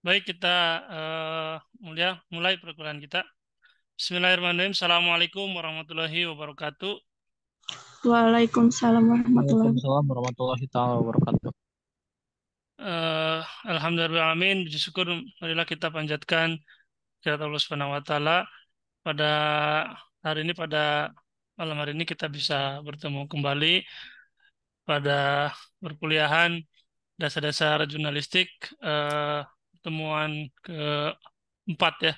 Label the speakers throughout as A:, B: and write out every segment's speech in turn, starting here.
A: Baik, kita mulai perkuliahan kita. Bismillahirrahmanirrahim. Assalamualaikum warahmatullahi wabarakatuh.
B: Waalaikumsalam warahmatullahi wabarakatuh.
C: Waalaikumsalam warahmatullahi taala wabarakatuh.
A: Eh, Alhamdulillahirrahmanirrahim. Puji syukur marilah kita panjatkan kehadirat Allah Subhanahu wa taala pada hari ini, pada malam hari ini kita bisa bertemu kembali pada perkuliahan dasar-dasar jurnalistik, pertemuan keempat ya,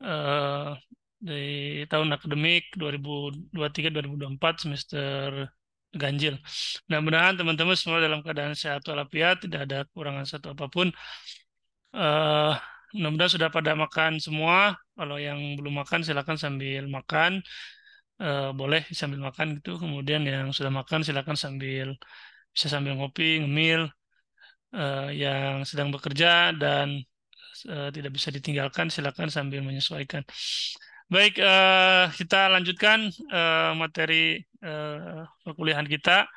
A: eh, di tahun akademik 2023-2024 semester ganjil. Mudah-mudahan teman-teman semua dalam keadaan sehat walafiat, tidak ada kekurangan satu apapun. Eh, Mudah-mudahan sudah pada makan semua. Kalau yang belum makan silakan sambil makan. Boleh sambil makan gitu. Kemudian yang sudah makan silakan bisa sambil ngopi, ngemil. Yang sedang bekerja dan tidak bisa ditinggalkan, silakan sambil menyesuaikan. Baik, kita lanjutkan materi perkuliahan kita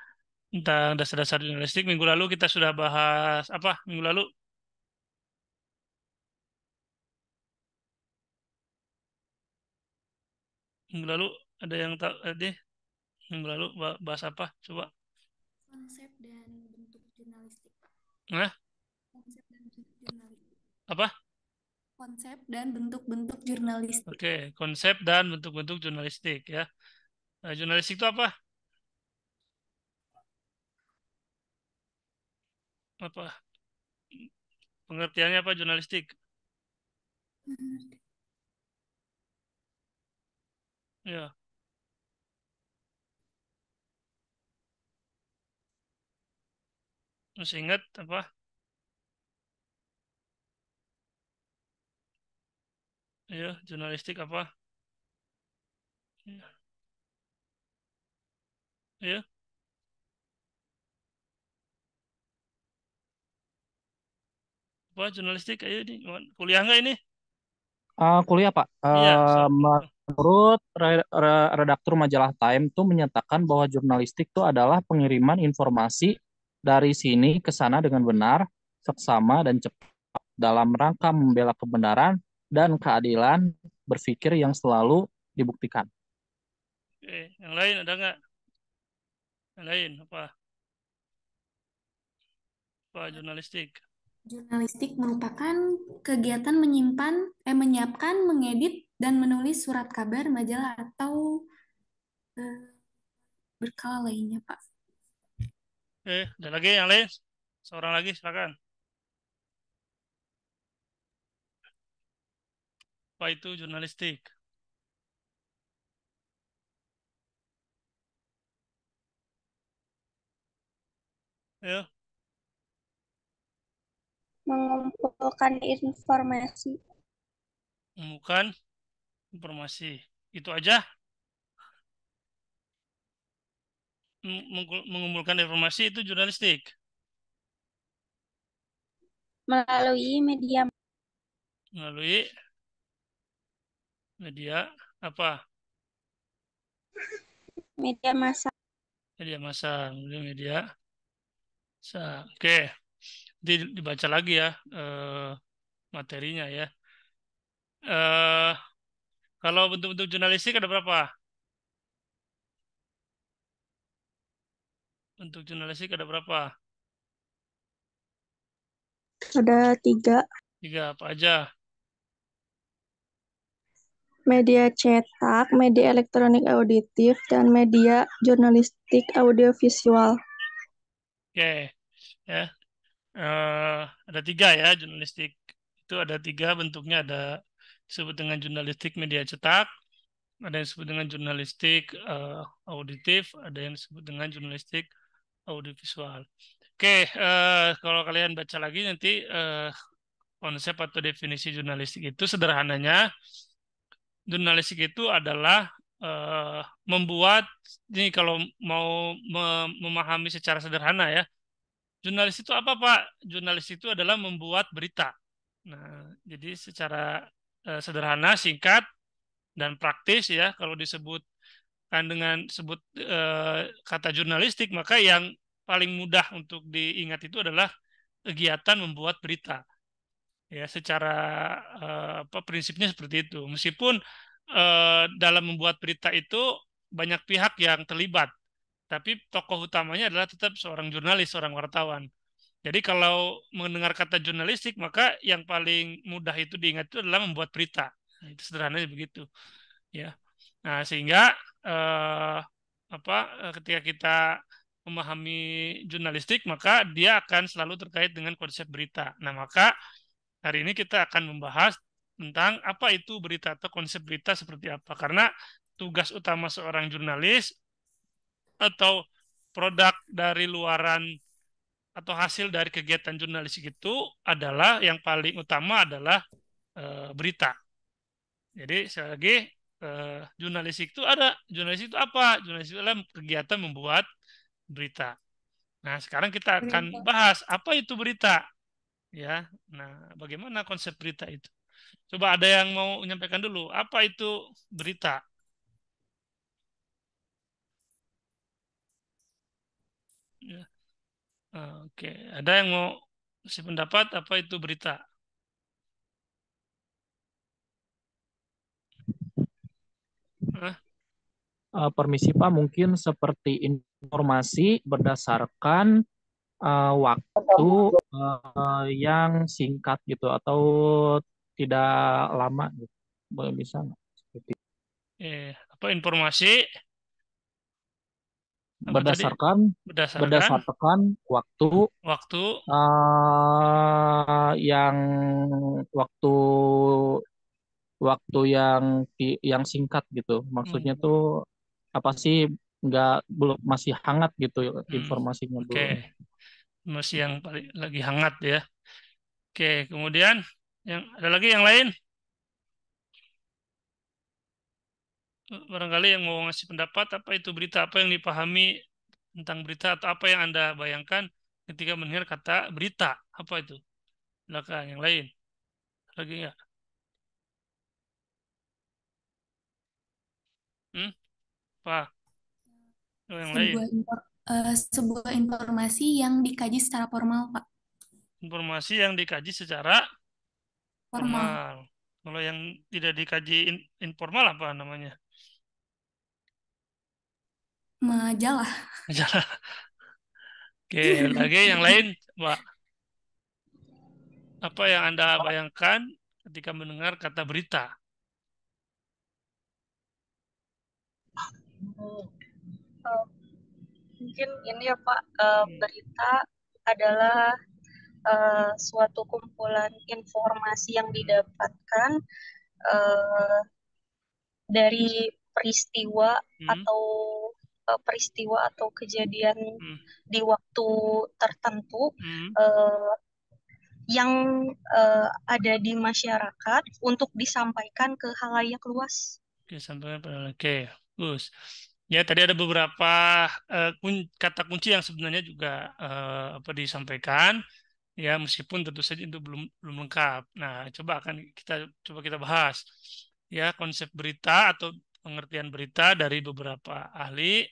A: tentang dasar-dasar jurnalistik. Minggu lalu kita sudah bahas apa? Minggu lalu, minggu lalu ada yang tahu? Minggu lalu bahas apa? Coba.
B: Konsep dan bentuk jurnalistik, Pak.
A: Nah,
B: Konsep dan bentuk jurnalistik.
A: apa?
B: Konsep dan bentuk-bentuk jurnalistik.
A: Oke, konsep dan bentuk-bentuk jurnalistik ya. Jurnalistik itu apa? Apa? Pengertiannya apa jurnalistik? Ya, masih ingat apa? Ya, jurnalistik apa? Ya, ya. Apa jurnalistik? Ayo nih, kuliah nggak ini?
C: Kuliah Pak,
A: Iya,
C: menurut redaktur majalah Time tuh menyatakan bahwa jurnalistik itu adalah pengiriman informasi dari sini ke sana dengan benar, seksama dan cepat dalam rangka membela kebenaran dan keadilan berpikir yang selalu dibuktikan.
A: oke. Yang lain ada nggak? Yang lain apa? Apa jurnalistik?
B: Jurnalistik merupakan kegiatan menyiapkan, mengedit, dan menulis surat kabar, majalah, atau eh, berkala lainnya, Pak.
A: Ada lagi yang lain? Seorang lagi, silakan. Apa itu jurnalistik? Ya,
D: Mengumpulkan informasi,
A: menemukan informasi. Itu aja. Mengumpulkan informasi itu jurnalistik.
D: melalui media
A: Melalui media apa?
D: media massa.
A: Media massa, melalui media massa. Oke, dibaca lagi ya materinya ya. Eh Kalau bentuk-bentuk jurnalistik ada berapa? Bentuk jurnalistik ada berapa?
D: Ada 3:
A: Tiga apa aja?
D: media cetak, media elektronik auditif, dan media jurnalistik audiovisual.
A: Oke, ya. Ada tiga ya jurnalistik. Itu ada tiga bentuknya. Ada disebut dengan jurnalistik media cetak, ada yang disebut dengan jurnalistik auditif, ada yang disebut dengan jurnalistik audiovisual. Oke, kalau kalian baca lagi nanti konsep atau definisi jurnalistik itu sederhananya, jurnalistik itu adalah membuat, ini kalau mau memahami secara sederhana ya, jurnalis itu apa Pak? Jurnalis itu adalah membuat berita. Nah, jadi secara sederhana, singkat, dan praktis ya, kalau disebutkan dengan sebut kata jurnalistik, maka yang paling mudah untuk diingat itu adalah kegiatan membuat berita. Ya, secara apa prinsipnya seperti itu. Meskipun dalam membuat berita itu banyak pihak yang terlibat, tapi tokoh utamanya adalah tetap seorang jurnalis, seorang wartawan. Jadi kalau mendengar kata jurnalistik, maka yang paling mudah itu diingat itu adalah membuat berita. Nah, itu sederhananya begitu, ya. Nah, sehingga eh, ketika kita memahami jurnalistik, maka dia akan selalu terkait dengan konsep berita. Nah, maka hari ini kita akan membahas tentang apa itu berita atau konsep berita seperti apa. Karena tugas utama seorang jurnalis atau produk dari luaran atau hasil dari kegiatan jurnalistik itu adalah yang paling utama adalah berita. Jadi sekali lagi jurnalistik itu ada. Jurnalistik itu apa? Jurnalistik itu adalah kegiatan membuat berita. Nah, sekarang kita akan
B: Berita.
A: bahas apa itu berita, ya. Nah, bagaimana konsep berita itu? Coba ada yang mau menyampaikan dulu, apa itu berita? Ya. Oke, ada yang mau kasih pendapat apa itu berita? Hah?
C: Permisi Pak, mungkin seperti informasi berdasarkan waktu yang singkat gitu atau tidak lama gitu. Boleh bisa nggak? Seperti
A: Apa informasi? Apa tadi?
C: berdasarkan
A: Berdasarkan
C: berdasarkan waktu
A: waktu.
C: yang waktu waktu yang singkat gitu. Maksudnya
A: Hmm,
C: tuh apa sih, nggak belum masih hangat gitu
A: hmm,
C: informasinya
A: Oke,
C: belum.
A: masih yang paling lagi hangat ya. Oke, kemudian yang ada lagi yang lain? Barangkali yang mau ngasih pendapat apa itu berita, apa yang dipahami tentang berita atau apa yang Anda bayangkan ketika mendengar kata berita, apa itu? Silakan yang lain. Lagi nggak? Hmm? Apa? Oh, yang lain.
B: Sebuah informasi yang dikaji secara formal, Pak.
A: Informasi yang dikaji secara
B: Formal.
A: formal. Kalau yang tidak dikaji informal apa namanya?
B: Majalah.
A: Oke, lagi yang lain, Pak. Apa yang Anda bayangkan ketika mendengar kata berita?
D: Eh, Mungkin ini ya Pak,
A: Hmm.
D: berita adalah suatu kumpulan informasi yang didapatkan eh, dari
A: Hmm.
D: peristiwa atau kejadian
A: Hmm.
D: di waktu tertentu
A: Hmm.
D: eh, yang ada di masyarakat untuk disampaikan ke halayak luas.
A: Oke, sampai pada oke, bagus. Ya, tadi ada beberapa kata kunci yang sebenarnya juga apa disampaikan, ya meskipun tentu saja itu belum belum lengkap. Nah, coba kita bahas ya konsep berita atau pengertian berita dari beberapa ahli.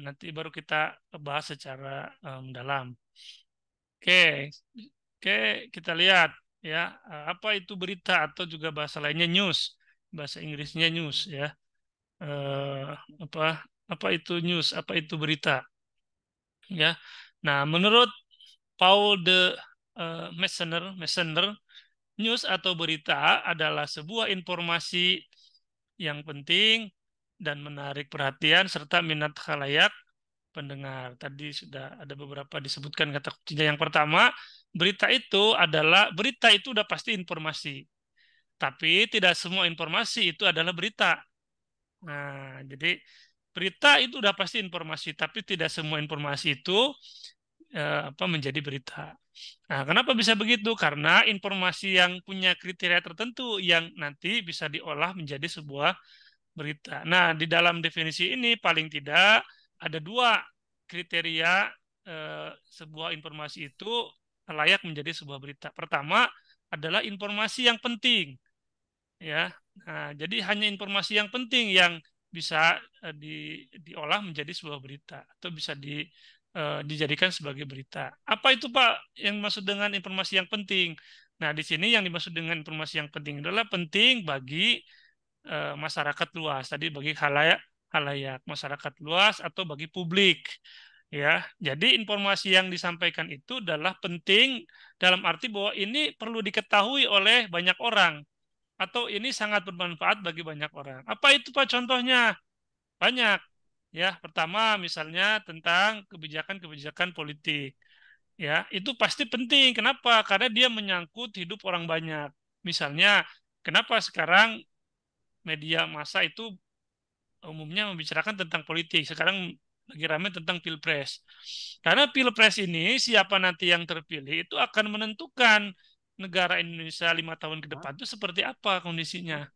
A: Nanti baru kita bahas secara mendalam. Oke, oke, kita lihat ya apa itu berita atau juga bahasa lainnya news, bahasa Inggrisnya news ya. Eh, apa apa itu news? Apa itu berita? Ya. Nah, menurut Paul de Messenger, news atau berita adalah sebuah informasi yang penting dan menarik perhatian serta minat khalayak pendengar. Tadi sudah ada beberapa disebutkan kata kuncinya. Yang pertama, berita itu udah pasti informasi. Tapi tidak semua informasi itu adalah berita. Nah, jadi berita itu udah pasti informasi, tapi tidak semua informasi itu menjadi berita. Nah, kenapa bisa begitu? Karena informasi yang punya kriteria tertentu yang nanti bisa diolah menjadi sebuah berita. Nah, di dalam definisi ini paling tidak ada dua kriteria sebuah informasi itu layak menjadi sebuah berita. Pertama adalah informasi yang penting, ya. Nah, jadi hanya informasi yang penting yang bisa diolah menjadi sebuah berita atau bisa dijadikan sebagai berita. Apa itu Pak yang dimaksud dengan informasi yang penting? Nah, di sini yang dimaksud dengan informasi yang penting adalah penting bagi masyarakat luas. Tadi bagi halayak masyarakat luas atau bagi publik. Ya, jadi informasi yang disampaikan itu adalah penting dalam arti bahwa ini perlu diketahui oleh banyak orang atau ini sangat bermanfaat bagi banyak orang. Apa itu Pak contohnya? Banyak. Ya, pertama misalnya tentang kebijakan-kebijakan politik. Ya, itu pasti penting. Kenapa? Karena dia menyangkut hidup orang banyak. Misalnya, kenapa sekarang media massa itu umumnya membicarakan tentang politik. Sekarang lagi ramai tentang Pilpres. Karena Pilpres ini siapa nanti yang terpilih itu akan menentukan negara Indonesia 5 tahun ke depan itu seperti apa kondisinya.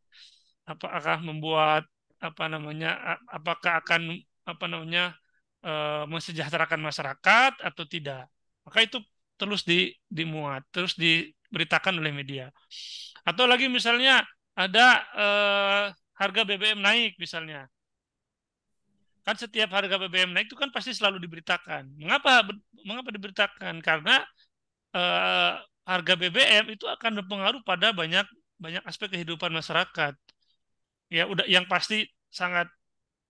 A: Apakah membuat apa namanya? Apakah akan apa namanya mensejahterakan masyarakat atau tidak? Maka itu terus dimuat, terus diberitakan oleh media. Atau lagi misalnya ada harga BBM naik misalnya. Kan setiap harga BBM naik itu kan pasti selalu diberitakan. Mengapa diberitakan? Karena eh, harga BBM itu akan berpengaruh pada banyak banyak aspek kehidupan masyarakat. Ya udah yang pasti sangat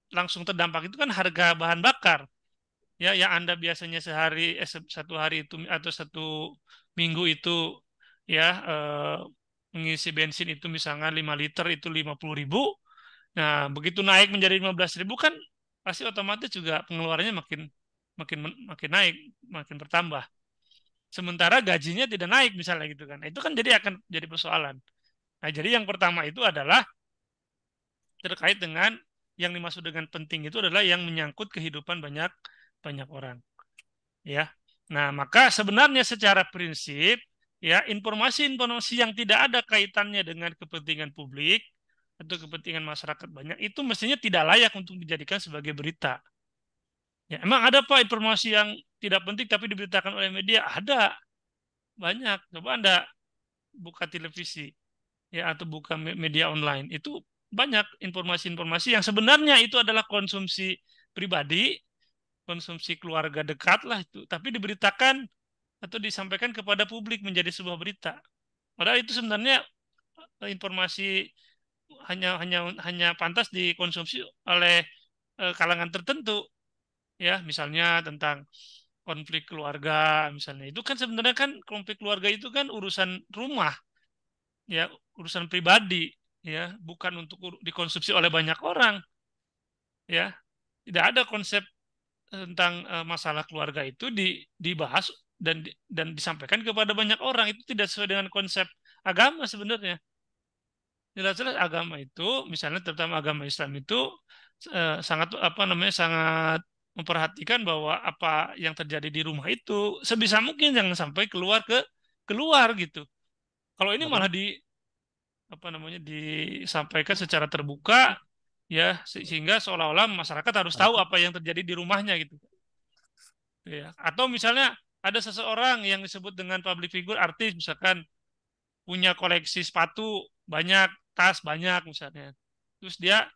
A: langsung terdampak itu kan harga bahan bakar. Ya yang Anda biasanya satu hari itu atau satu minggu itu ya mengisi bensin itu misalnya 5 liter itu 50.000. Nah, begitu naik menjadi 15.000 kan pasti otomatis juga pengeluarannya makin makin makin naik, makin bertambah. Sementara gajinya tidak naik misalnya gitu kan. Nah, itu kan jadi akan jadi persoalan. Nah, jadi yang pertama itu adalah terkait dengan yang dimaksud dengan penting itu adalah yang menyangkut kehidupan banyak banyak orang, ya. Nah, maka sebenarnya secara prinsip ya informasi-informasi yang tidak ada kaitannya dengan kepentingan publik atau kepentingan masyarakat banyak itu mestinya tidak layak untuk dijadikan sebagai berita. Ya, emang ada Pak informasi yang tidak penting tapi diberitakan oleh media? Ada, banyak. Coba Anda buka televisi ya atau buka media online, itu banyak informasi-informasi yang sebenarnya itu adalah konsumsi pribadi, konsumsi keluarga dekat lah itu, tapi diberitakan atau disampaikan kepada publik menjadi sebuah berita. Padahal itu sebenarnya informasi hanya hanya hanya pantas dikonsumsi oleh kalangan tertentu, ya misalnya tentang konflik keluarga misalnya itu kan sebenarnya kan konflik keluarga itu kan urusan rumah, ya urusan pribadi, ya bukan untuk dikonsumsi oleh banyak orang, ya tidak ada konsep tentang masalah keluarga itu dibahas dan disampaikan kepada banyak orang, itu tidak sesuai dengan konsep agama sebenarnya. Jelas-jelas agama itu misalnya terutama agama Islam itu sangat apa namanya sangat memperhatikan bahwa apa yang terjadi di rumah itu sebisa mungkin jangan sampai keluar gitu. Kalau ini malah apa namanya disampaikan secara terbuka, ya sehingga seolah-olah masyarakat harus tahu apa yang terjadi di rumahnya gitu, ya. Atau misalnya ada seseorang yang disebut dengan public figure, artis misalkan, punya koleksi sepatu banyak, tas banyak misalnya, terus dia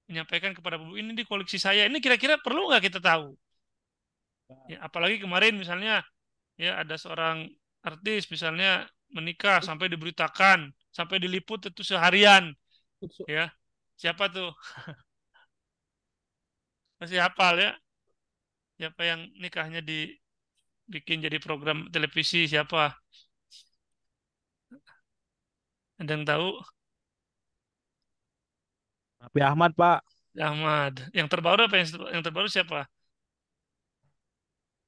A: menyampaikan kepada publik, ini di koleksi saya, ini kira-kira perlu nggak kita tahu, ya apalagi kemarin misalnya ya ada seorang artis misalnya menikah sampai diberitakan, sampai diliput itu seharian, ya siapa tuh, masih hafal ya, siapa yang nikahnya dibikin jadi program televisi, siapa, ada yang tahu?
E: Raffi Ahmad, Pak.
A: Ahmad. Yang terbaru apa, yang terbaru siapa?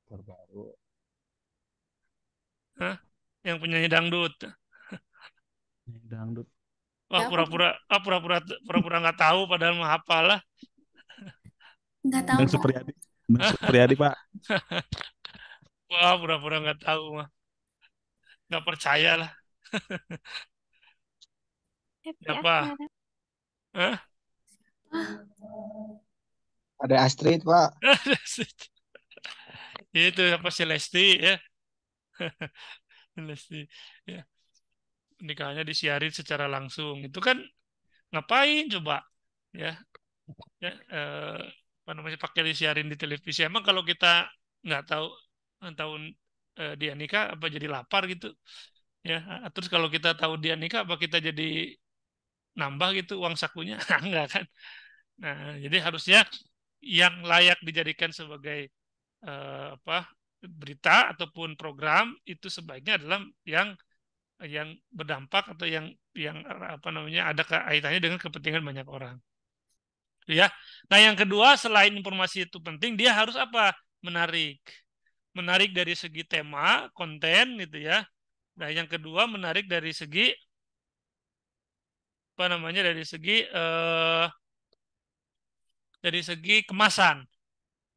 E: Terbaru.
A: Hah? Yang penyanyi dangdut.
E: Dangdut.
A: Wah,
B: Ya,
A: pura-pura nggak tahu padahal mah hafal lah.
B: nggak tahu
E: Nang
B: Pak.
E: Supriyadi. Nang Supriyadi, Pak.
A: Wah, pura-pura nggak tahu mah. Nggak percaya lah.
B: Happy
A: Siapa?
B: Asmara.
A: Hah?
F: Ada Astrid, Pak.
A: Itu apa si Lesti ya? Lesti. Ya. Nikahnya disiarin secara langsung. Itu kan ngapain coba? Ya. Ya, apa namanya pakai disiarin di televisi. Emang kalau kita nggak tahu tahun dia nikah apa jadi lapar gitu ya. Terus kalau kita tahu dia nikah apa kita jadi nambah gitu uang sakunya? Enggak kan. Nah, jadi harusnya yang layak dijadikan sebagai apa berita ataupun program itu sebaiknya adalah yang berdampak atau yang apa namanya ada kaitannya dengan kepentingan banyak orang. Ya. Nah, yang kedua selain informasi itu penting, dia harus apa? Menarik. Menarik dari segi tema, konten gitu ya. Nah, yang kedua menarik dari segi apa namanya? Dari segi kemasan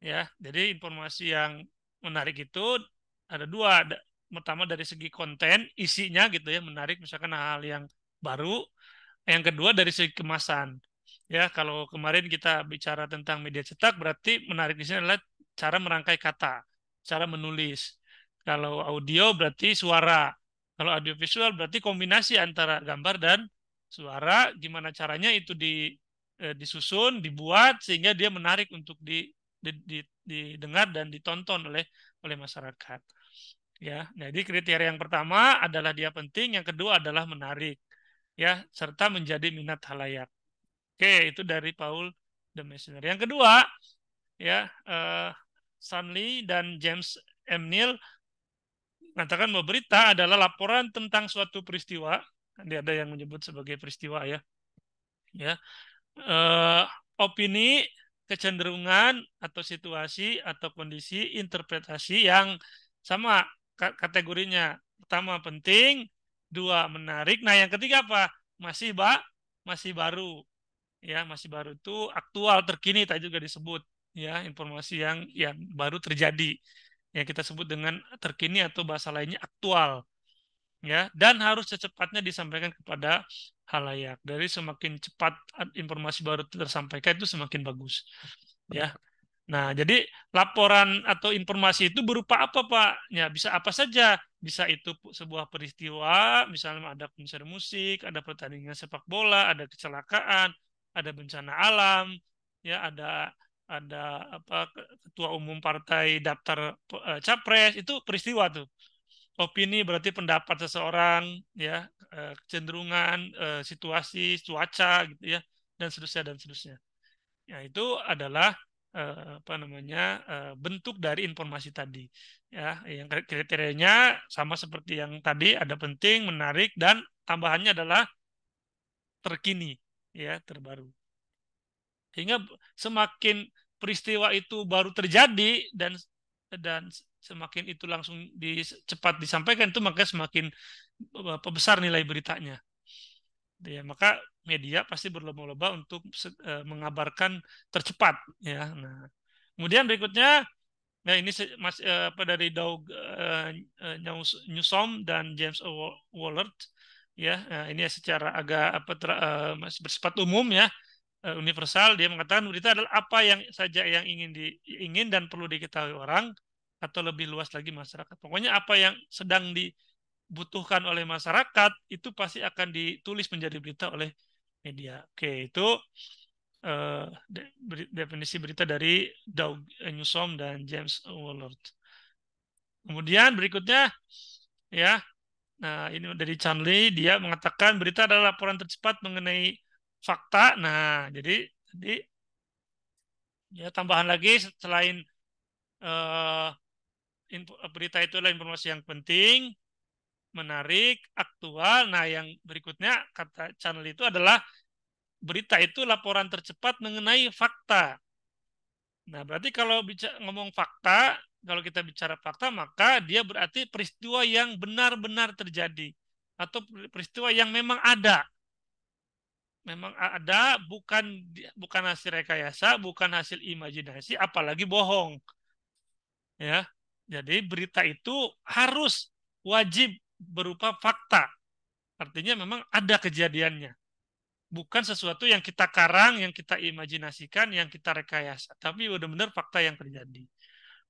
A: ya. Jadi informasi yang menarik itu ada dua. Pertama dari segi konten, isinya gitu ya, menarik misalkan hal yang baru. Yang kedua dari segi kemasan. Ya, kalau kemarin kita bicara tentang media cetak, berarti menarik di sini adalah cara merangkai kata, cara menulis. Kalau audio berarti suara. Kalau audio visual berarti kombinasi antara gambar dan suara. Gimana caranya itu disusun, dibuat sehingga dia menarik untuk didengar dan ditonton oleh masyarakat. Ya, jadi kriteria yang pertama adalah dia penting, yang kedua adalah menarik, ya, serta menjadi minat halayak. Oke, itu dari Paul the Messenger. Yang kedua, ya, Stanley dan James M. Neal mengatakan bahwa berita adalah laporan tentang suatu peristiwa. Dia ada yang menyebut sebagai peristiwa ya, ya, opini, kecenderungan atau situasi atau kondisi interpretasi yang sama kategorinya. Pertama penting, dua menarik. Nah, yang ketiga apa? Masih baru. Ya, masih baru itu aktual, terkini tadi juga disebut ya, informasi yang baru terjadi. Yang kita sebut dengan terkini atau bahasa lainnya aktual. Ya, dan harus secepatnya disampaikan kepada halayak. Dari semakin cepat informasi baru tersampaikan itu semakin bagus. Ya. Nah, jadi laporan atau informasi itu berupa apa, Pak? Ya, bisa apa saja. Bisa itu sebuah peristiwa, misalnya ada konser musik, ada pertandingan sepak bola, ada kecelakaan, ada bencana alam, ya, ada apa ketua umum partai daftar capres, itu peristiwa tuh. Opini berarti pendapat seseorang, ya, kecenderungan, situasi, cuaca, gitu ya, dan seterusnya dan seterusnya. Ya, itu adalah apa namanya bentuk dari informasi tadi. Ya, yang kriterianya sama seperti yang tadi, ada penting, menarik, dan tambahannya adalah terkini, ya, terbaru. Sehingga semakin peristiwa itu baru terjadi dan semakin itu langsung cepat disampaikan, itu maka semakin besar nilai beritanya. Ya, maka media pasti berlomba-lomba untuk mengabarkan tercepat ya. Nah, kemudian berikutnya ya ini apa dari Doug Newsom dan James Wallard ya. Nah, ini secara agak apa masih bersifat umum ya, universal. Dia mengatakan berita adalah apa yang saja yang ingin dan perlu diketahui orang atau lebih luas lagi masyarakat. Pokoknya apa yang sedang dibutuhkan oleh masyarakat itu pasti akan ditulis menjadi berita oleh media. Oke, itu definisi berita dari Doug Newsom dan James Wallard. Kemudian berikutnya ya, nah ini dari Chanley, dia mengatakan berita adalah laporan tercepat mengenai fakta. Nah, jadi ya tambahan lagi selain berita itu adalah informasi yang penting, menarik, aktual. Nah, yang berikutnya kata channel itu adalah berita itu laporan tercepat mengenai fakta. Nah, berarti kalau ngomong fakta, kalau kita bicara fakta, maka dia berarti peristiwa yang benar-benar terjadi atau peristiwa yang memang ada. Memang ada, bukan hasil rekayasa, bukan hasil imajinasi, apalagi bohong. Ya. Jadi berita itu harus wajib berupa fakta. Artinya memang ada kejadiannya. Bukan sesuatu yang kita karang, yang kita imajinasikan, yang kita rekayasa. Tapi benar-benar fakta yang terjadi.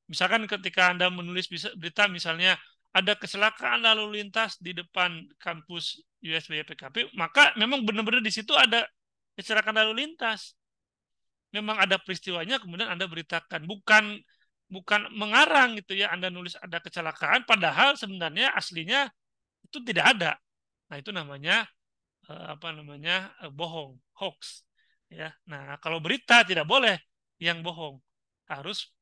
A: Misalkan ketika Anda menulis berita, misalnya ada kecelakaan lalu lintas di depan kampus USBY PKP, maka memang benar-benar di situ ada kecelakaan lalu lintas. Memang ada peristiwanya, kemudian Anda beritakan. bukan mengarang gitu ya. Anda nulis ada kecelakaan padahal sebenarnya aslinya itu tidak ada. Nah, itu namanya bohong, hoax ya. Nah, kalau berita tidak boleh yang bohong. Harus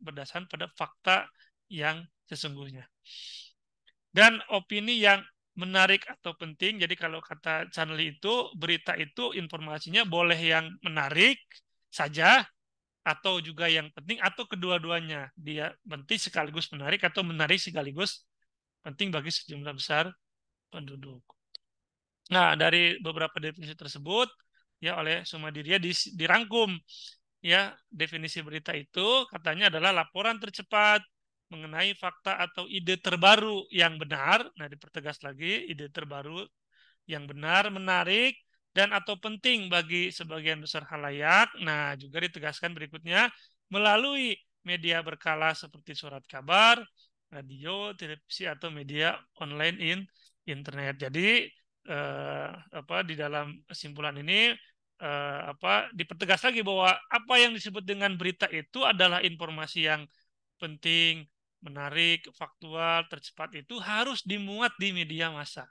A: berdasarkan pada fakta yang sesungguhnya. Dan opini yang menarik atau penting. Jadi kalau kata Chanli itu, berita itu informasinya boleh yang menarik saja atau juga yang penting atau kedua-duanya. Dia penting sekaligus menarik atau menarik sekaligus penting bagi sejumlah besar penduduk. Nah, dari beberapa definisi tersebut ya oleh Sumadiriya dirangkum ya. Definisi berita itu katanya adalah laporan tercepat mengenai fakta atau ide terbaru yang benar. Nah, dipertegas lagi, ide terbaru yang benar, menarik, dan atau penting bagi sebagian besar halayak. Nah, juga ditegaskan berikutnya melalui media berkala seperti surat kabar, radio, televisi, atau media online internet. Jadi di dalam kesimpulan ini dipertegas lagi bahwa apa yang disebut dengan berita itu adalah informasi yang penting, menarik, faktual, tercepat itu harus dimuat di media massa.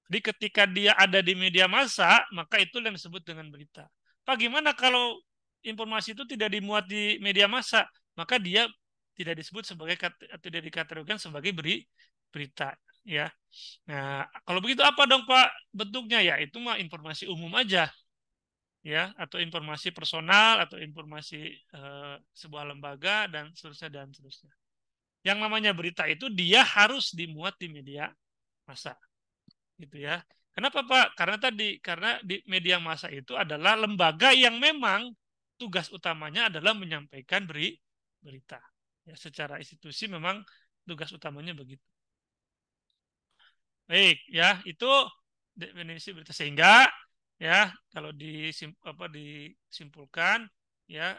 A: Jadi ketika dia ada di media massa, maka itu yang disebut dengan berita. Bagaimana kalau informasi itu tidak dimuat di media massa, maka dia tidak disebut sebagai tidak dikategorikan sebagai berita, ya. Nah, kalau begitu apa dong Pak bentuknya? Ya, itu mah informasi umum aja, ya, atau informasi personal atau informasi sebuah lembaga dan seterusnya dan seterusnya. Yang namanya berita itu dia harus dimuat di media massa, gitu ya. Kenapa Pak? Karena di media massa itu adalah lembaga yang memang tugas utamanya adalah menyampaikan berita. Ya, secara institusi memang tugas utamanya begitu. Baik, ya, itu definisi berita. Sehingga ya kalau disimpulkan ya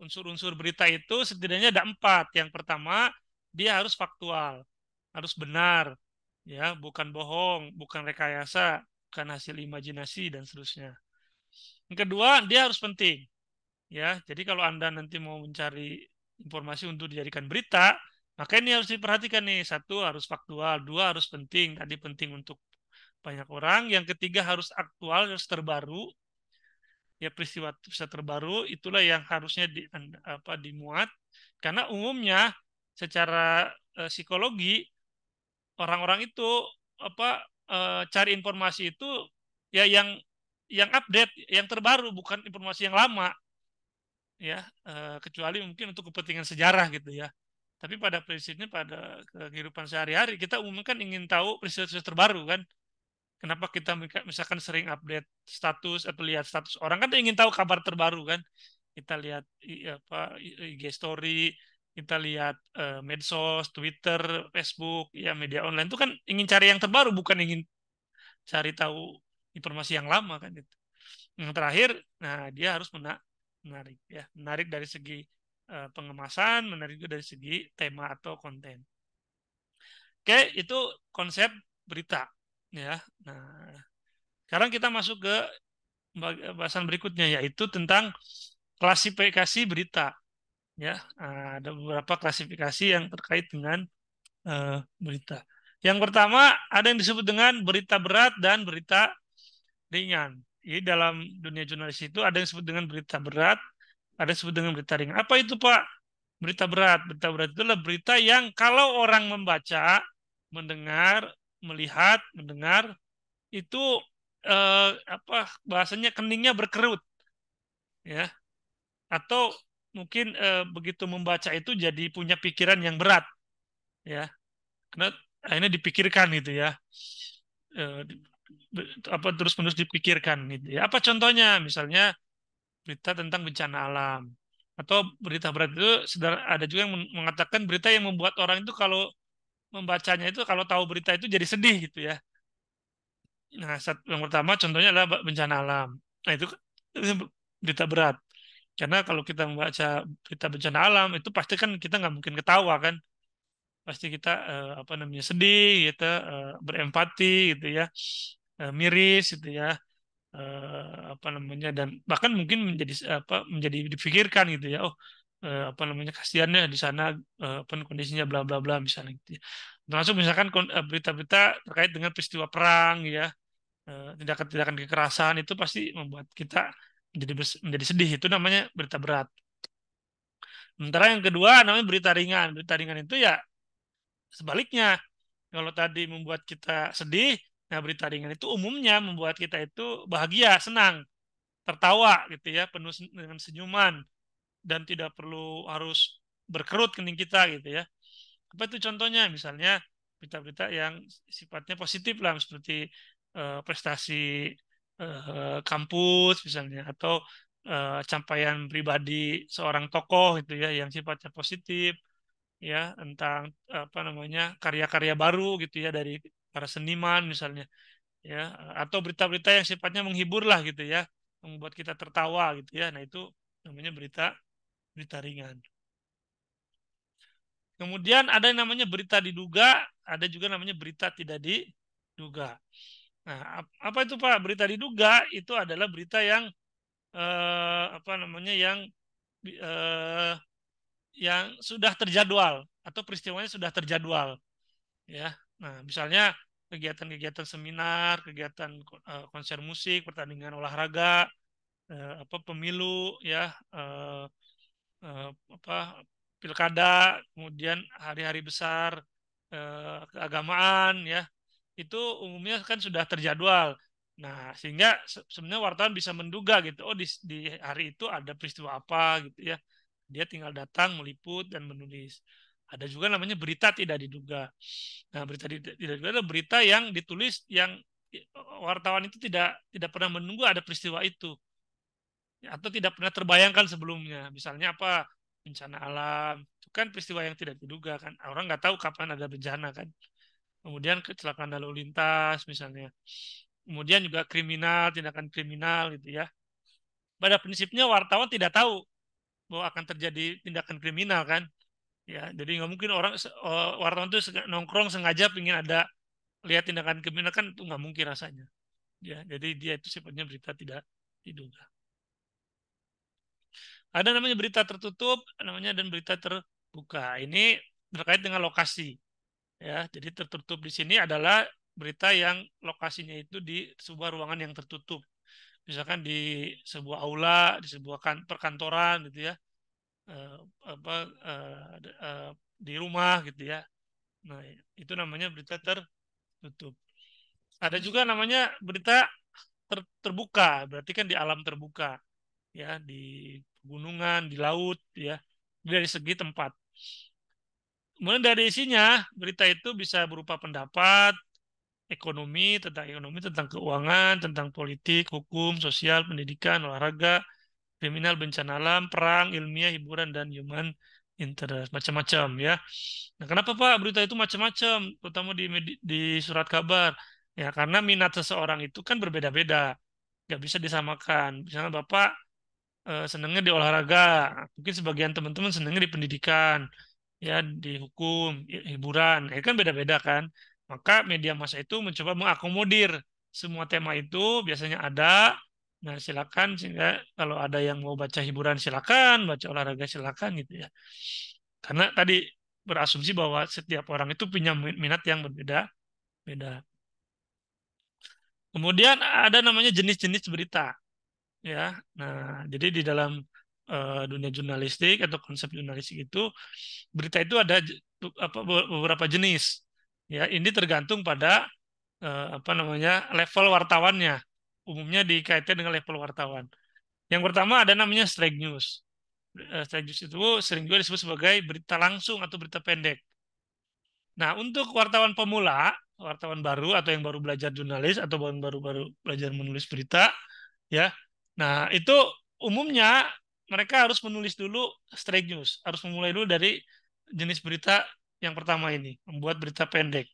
A: unsur-unsur berita itu setidaknya ada 4. Yang pertama, dia harus faktual, harus benar, ya, bukan bohong, bukan rekayasa, bukan hasil imajinasi dan seterusnya. Yang kedua, dia harus penting, ya. Jadi kalau Anda nanti mau mencari informasi untuk dijadikan berita, maka ini harus diperhatikan nih. 1 harus faktual, 2 harus penting. Tadi penting untuk banyak orang. Yang ketiga harus aktual, harus terbaru. Ya, peristiwa terbaru itulah yang harusnya dimuat. Karena umumnya secara psikologi orang-orang itu cari informasi itu ya yang update, yang terbaru, bukan informasi yang lama. Ya, kecuali mungkin untuk kepentingan sejarah gitu ya. Tapi pada prinsipnya pada kehidupan sehari-hari kita umumnya kan ingin tahu peristiwa terbaru kan. Kenapa kita misalkan sering update status atau lihat status orang kan ingin tahu kabar terbaru kan. Kita lihat IG story, kita lihat medsos, Twitter, Facebook, ya media online itu kan ingin cari yang terbaru, bukan ingin cari tahu informasi yang lama kan itu. Yang terakhir, nah dia harus menarik ya, menarik dari segi pengemasan, menarik juga dari segi tema atau konten. Oke, itu konsep berita ya. Nah, sekarang kita masuk ke bahasan berikutnya, yaitu tentang klasifikasi berita ya. Nah, ada beberapa klasifikasi yang terkait dengan berita. Yang pertama ada yang disebut dengan berita berat dan berita ringan. Jadi dalam dunia jurnalis itu ada yang disebut dengan berita berat, ada yang disebut dengan berita ringan. Apa itu Pak? Berita berat. Berita berat itu adalah berita yang kalau orang membaca, mendengar, melihat, mendengar itu bahasanya keningnya berkerut, ya. Atau mungkin begitu membaca itu jadi punya pikiran yang berat, ya. Karena akhirnya dipikirkan gitu ya. Terus-menerus dipikirkan gitu ya. Apa contohnya? Misalnya berita tentang bencana alam atau berita berat itu ada juga yang mengatakan berita yang membuat orang itu kalau membacanya itu kalau tahu berita itu jadi sedih gitu ya. Nah, yang pertama contohnya adalah bencana alam. Nah, itu berita berat. Karena kalau kita membaca berita bencana alam itu pasti kan kita nggak mungkin ketawa kan. Pasti kita sedih, kita berempati gitu ya, miris gitu ya, dan bahkan mungkin menjadi dipikirkan gitu ya. Oh, apa namanya, kasihan ya di sana, apa kondisinya bla bla bla misalnya gitu ya. Termasuk misalkan berita-berita terkait dengan peristiwa perang ya, tindakan-tindakan kekerasan itu pasti membuat kita menjadi sedih. Itu namanya berita berat. Sementara yang kedua namanya berita ringan. Berita ringan itu ya sebaliknya. Kalau tadi membuat kita sedih, nah berita ringan itu umumnya membuat kita itu bahagia, senang, tertawa gitu ya, penuh dengan senyuman dan tidak perlu harus berkerut kening kita gitu ya. Apa itu contohnya? Misalnya berita-berita yang sifatnya positif lah, seperti prestasi kampus misalnya, atau capaian pribadi seorang tokoh itu ya yang sifatnya positif ya, tentang apa namanya, karya-karya baru gitu ya dari para seniman misalnya ya, atau berita-berita yang sifatnya menghibur lah gitu ya, membuat kita tertawa gitu ya. Nah, itu namanya berita berita ringan. Kemudian ada yang namanya berita diduga, ada juga namanya berita tidak diduga. Nah, apa itu Pak? Berita diduga itu adalah berita yang apa namanya, eh, yang sudah terjadwal atau peristiwanya sudah terjadwal ya. Nah, misalnya kegiatan-kegiatan seminar, kegiatan konser musik, pertandingan olahraga, apa pemilu ya, apa pilkada, kemudian hari-hari besar keagamaan ya, itu umumnya kan sudah terjadwal. Nah, sehingga sebenarnya wartawan bisa menduga gitu, oh di hari itu ada peristiwa apa gitu ya. Dia tinggal datang, meliput dan menulis. Ada juga namanya berita tidak diduga. Nah, berita tidak diduga adalah berita yang ditulis yang wartawan itu tidak pernah menunggu ada peristiwa itu, atau tidak pernah terbayangkan sebelumnya. Misalnya apa, bencana alam, itu kan peristiwa yang tidak diduga kan. Orang nggak tahu kapan ada bencana kan. Kemudian kecelakaan lalu lintas misalnya. Kemudian juga kriminal, tindakan kriminal gitu ya. Pada prinsipnya wartawan tidak tahu bahwa akan terjadi tindakan kriminal kan. Ya, jadi nggak mungkin orang wartawan itu nongkrong sengaja ingin ada lihat tindakan kriminal, kan itu nggak mungkin rasanya. Ya, jadi dia itu sifatnya berita tidak diduga. Ada namanya berita tertutup, namanya, dan berita terbuka. Ini terkait dengan lokasi. Ya, jadi tertutup di sini adalah berita yang lokasinya itu di sebuah ruangan yang tertutup. Misalkan di sebuah aula, di sebuah perkantoran gitu ya. Eh, apa di rumah gitu ya. Nah, itu namanya berita tertutup. Ada juga namanya berita terbuka, berarti kan di alam terbuka, ya, di pegunungan, di laut, ya, dari segi tempat. Kemudian dari isinya, berita itu bisa berupa pendapat, ekonomi, tentang keuangan, tentang politik, hukum, sosial, pendidikan, olahraga, kriminal, bencana alam, perang, ilmiah, hiburan, dan human interest, macam-macam ya. Nah, kenapa Pak berita itu macam-macam, terutama di surat kabar? Ya, karena minat seseorang itu kan berbeda-beda, nggak bisa disamakan. Misalnya Bapak senangnya di olahraga, mungkin sebagian teman-teman senangnya di pendidikan, ya, di hukum, hiburan, ya kan beda-beda kan. Maka media massa itu mencoba mengakomodir semua tema itu, biasanya ada. Nah, silakan, sehingga kalau ada yang mau baca hiburan silakan, baca olahraga silakan gitu ya. Karena tadi berasumsi bahwa setiap orang itu punya minat yang berbeda-beda. Kemudian ada namanya jenis-jenis berita, ya. Nah, jadi di dalam dunia jurnalistik atau konsep jurnalistik itu, berita itu ada beberapa jenis. Ya, ini tergantung pada apa namanya, level wartawannya. Umumnya dikaitkan dengan level wartawan. Yang pertama ada namanya straight news. Straight news itu sering juga disebut sebagai berita langsung atau berita pendek. Nah, untuk wartawan pemula, wartawan baru atau yang baru belajar jurnalis atau baru belajar menulis berita, ya. Nah, itu umumnya mereka harus menulis dulu straight news, harus memulai dulu dari jenis berita yang pertama ini, membuat berita pendek,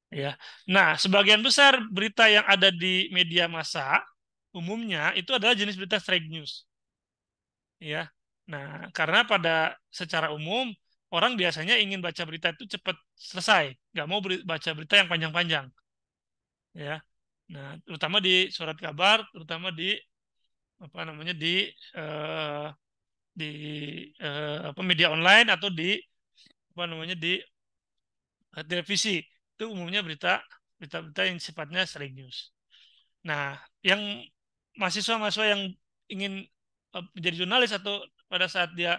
A: ya. Nah, sebagian besar berita yang ada di media massa umumnya itu adalah jenis berita straight news, ya. Nah, karena secara umum orang biasanya ingin baca berita itu cepat selesai, nggak mau baca berita yang panjang-panjang, ya. Nah, terutama di surat kabar, terutama di apa namanya, di media online atau di apa namanya di televisi. Itu umumnya berita-berita yang sifatnya straight news. Nah, yang mahasiswa-mahasiswa yang ingin menjadi jurnalis atau pada saat dia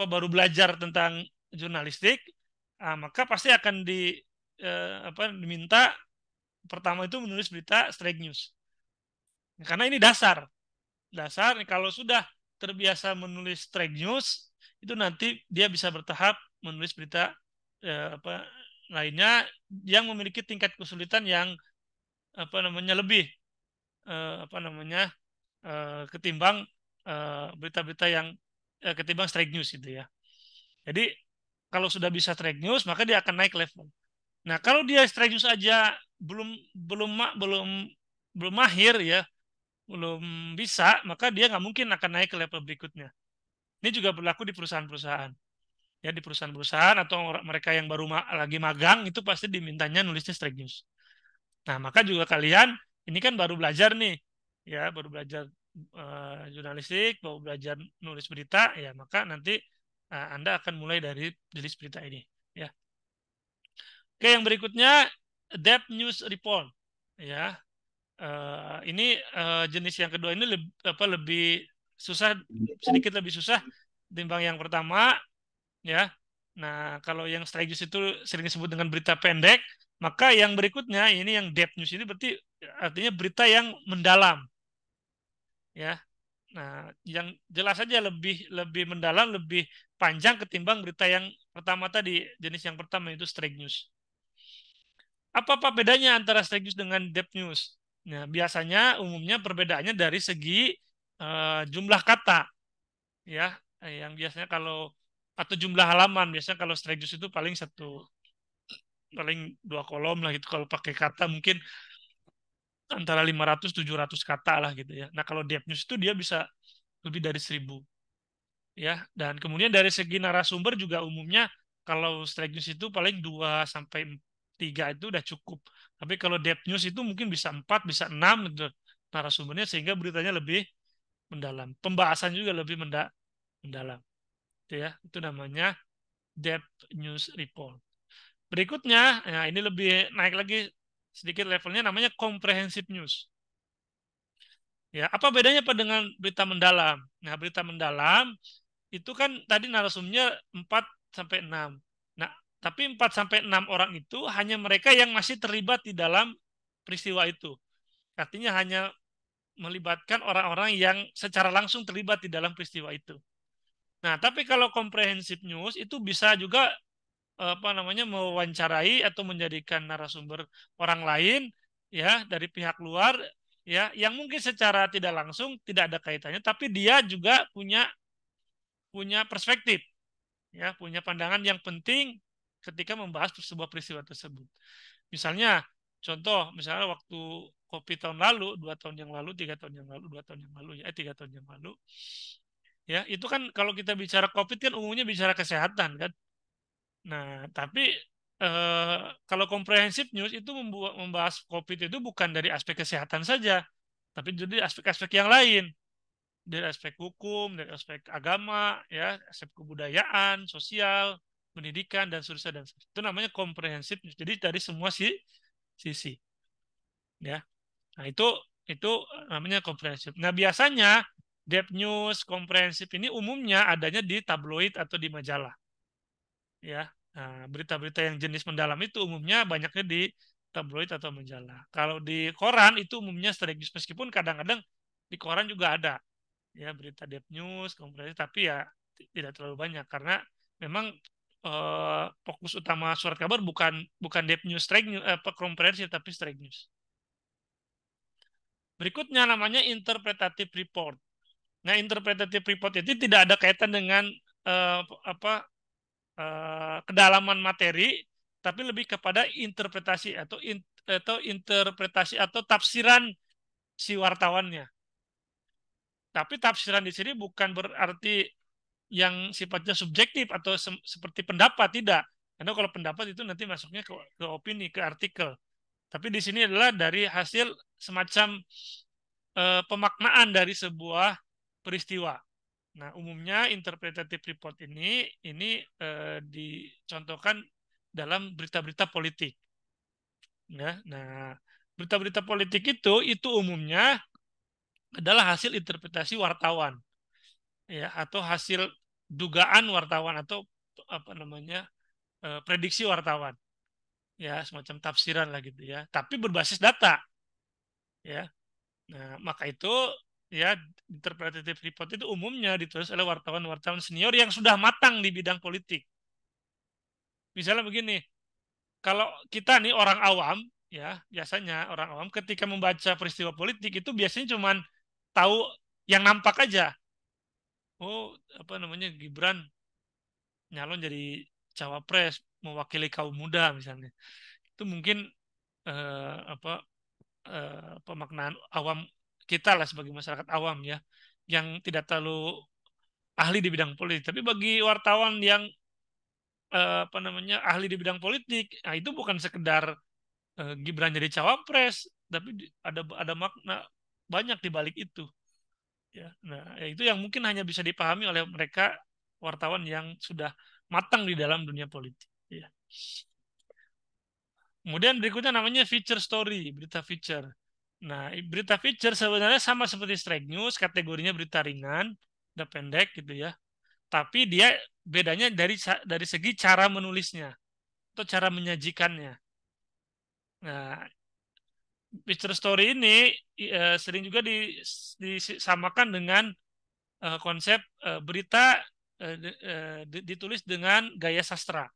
A: baru belajar tentang jurnalistik, maka pasti akan diminta pertama itu menulis berita straight news. Karena ini dasar kalau sudah terbiasa menulis straight news, itu nanti dia bisa bertahap menulis berita lainnya yang memiliki tingkat kesulitan yang lebih ketimbang berita-berita yang ketimbang straight news gitu ya. Jadi kalau sudah bisa straight news, maka dia akan naik level. Nah, kalau dia straight news aja belum mahir ya, belum bisa, maka dia nggak mungkin akan naik ke level berikutnya. Ini juga berlaku di perusahaan-perusahaan. Ya, di perusahaan-perusahaan atau mereka yang baru lagi magang itu pasti dimintanya nulisnya straight news. Nah, maka juga kalian ini kan baru belajar nih, ya, baru belajar jurnalistik, baru belajar nulis berita, ya, maka nanti Anda akan mulai dari nulis berita ini, ya. Oke, yang berikutnya depth news report, ya. Ini jenis yang kedua ini lebih susah, sedikit lebih susah dibanding yang pertama, ya. Nah, kalau yang straight news itu sering disebut dengan berita pendek, maka yang berikutnya ini yang depth news ini berarti artinya berita yang mendalam, ya. Nah, yang jelas saja lebih mendalam, lebih panjang ketimbang berita yang pertama tadi, jenis yang pertama itu straight news. Apa bedanya antara straight news dengan depth news? Nah, biasanya umumnya perbedaannya dari segi jumlah kata, ya, yang biasanya atau jumlah halaman. Biasanya kalau straight news itu paling 2 kolom lah gitu. Kalau pakai kata mungkin antara 500-700 kata lah gitu ya. Nah, kalau depth news itu dia bisa lebih dari 1000, ya. Dan kemudian dari segi narasumber juga umumnya kalau straight news itu paling 2-3 itu udah cukup. Tapi kalau depth news itu mungkin bisa 4, bisa 6 gitu narasumbernya sehingga beritanya lebih mendalam. Pembahasan juga lebih mendalam. Itu ya, itu namanya depth news report. Berikutnya, nah ini lebih naik lagi sedikit levelnya, namanya comprehensive news. Ya, apa bedanya Pak dengan berita mendalam? Nah, berita mendalam itu kan tadi narasumbernya 4-6. Nah, tapi 4-6 orang itu hanya mereka yang masih terlibat di dalam peristiwa itu. Artinya hanya melibatkan orang-orang yang secara langsung terlibat di dalam peristiwa itu. Nah, tapi kalau comprehensive news itu bisa juga mewawancarai atau menjadikan narasumber orang lain, ya, dari pihak luar, ya, yang mungkin secara tidak langsung tidak ada kaitannya, tapi dia juga punya perspektif, ya, punya pandangan yang penting ketika membahas sebuah peristiwa tersebut. Misalnya, misalnya waktu COVID tahun lalu, 2 tahun yang lalu, 3 tahun yang lalu, 2 tahun yang lalu, ya, 3 tahun yang lalu, ya, itu kan kalau kita bicara COVID kan umumnya bicara kesehatan kan. Nah, tapi kalau comprehensive news itu membahas COVID itu bukan dari aspek kesehatan saja, tapi jadi aspek-aspek yang lain, dari aspek hukum, dari aspek agama, ya, aspek kebudayaan, sosial, pendidikan dan seterusnya dan seterusnya. Itu namanya comprehensive news. Jadi dari semua sisi, ya. Nah, itu namanya comprehensive. Nah, biasanya depth news, comprehensive ini umumnya adanya di tabloid atau di majalah, ya. Nah, berita-berita yang jenis mendalam itu umumnya banyaknya di tabloid atau majalah. Kalau di koran itu umumnya straight news, meskipun kadang-kadang di koran juga ada, ya, berita depth news, komprehensif, tapi ya tidak terlalu banyak karena memang fokus utama surat kabar bukan depth news, straight news, komprehensif, tapi straight news. Berikutnya namanya interpretative report. Nah, interpretative report itu tidak ada kaitan dengan kedalaman materi, tapi lebih kepada interpretasi atau interpretasi atau tafsiran si wartawannya. Tapi tafsiran di sini bukan berarti yang sifatnya subjektif atau seperti pendapat, tidak. Karena kalau pendapat itu nanti masuknya ke opini, ke artikel. Tapi di sini adalah dari hasil semacam pemaknaan dari sebuah peristiwa. Nah, umumnya interpretative report ini dicontohkan dalam berita-berita politik. Ya, nah berita-berita politik itu umumnya adalah hasil interpretasi wartawan, ya, atau hasil dugaan wartawan atau apa namanya prediksi wartawan, ya, semacam tafsiran lah gitu ya. Tapi berbasis data, ya. Nah, maka itu ya interpretative report itu umumnya ditulis oleh wartawan-wartawan senior yang sudah matang di bidang politik. Misalnya begini, kalau kita nih orang awam, ya biasanya orang awam ketika membaca peristiwa politik itu biasanya cuma tahu yang nampak aja. Oh, apa namanya, Gibran nyalon jadi cawapres mewakili kaum muda misalnya. Itu mungkin apa pemaknaan awam kita lah sebagai masyarakat awam ya, yang tidak terlalu ahli di bidang politik. Tapi bagi wartawan yang apa namanya ahli di bidang politik, nah itu bukan sekedar Gibran jadi cawapres, tapi ada makna banyak di balik itu. Ya, nah itu yang mungkin hanya bisa dipahami oleh mereka wartawan yang sudah matang di dalam dunia politik. Ya. Kemudian berikutnya namanya feature story, berita feature. Nah, berita feature sebenarnya sama seperti straight news, kategorinya berita ringan, udah pendek gitu ya. Tapi dia bedanya dari segi cara menulisnya atau cara menyajikannya. Nah, feature story ini sering juga disamakan dengan konsep berita ditulis dengan gaya sastra.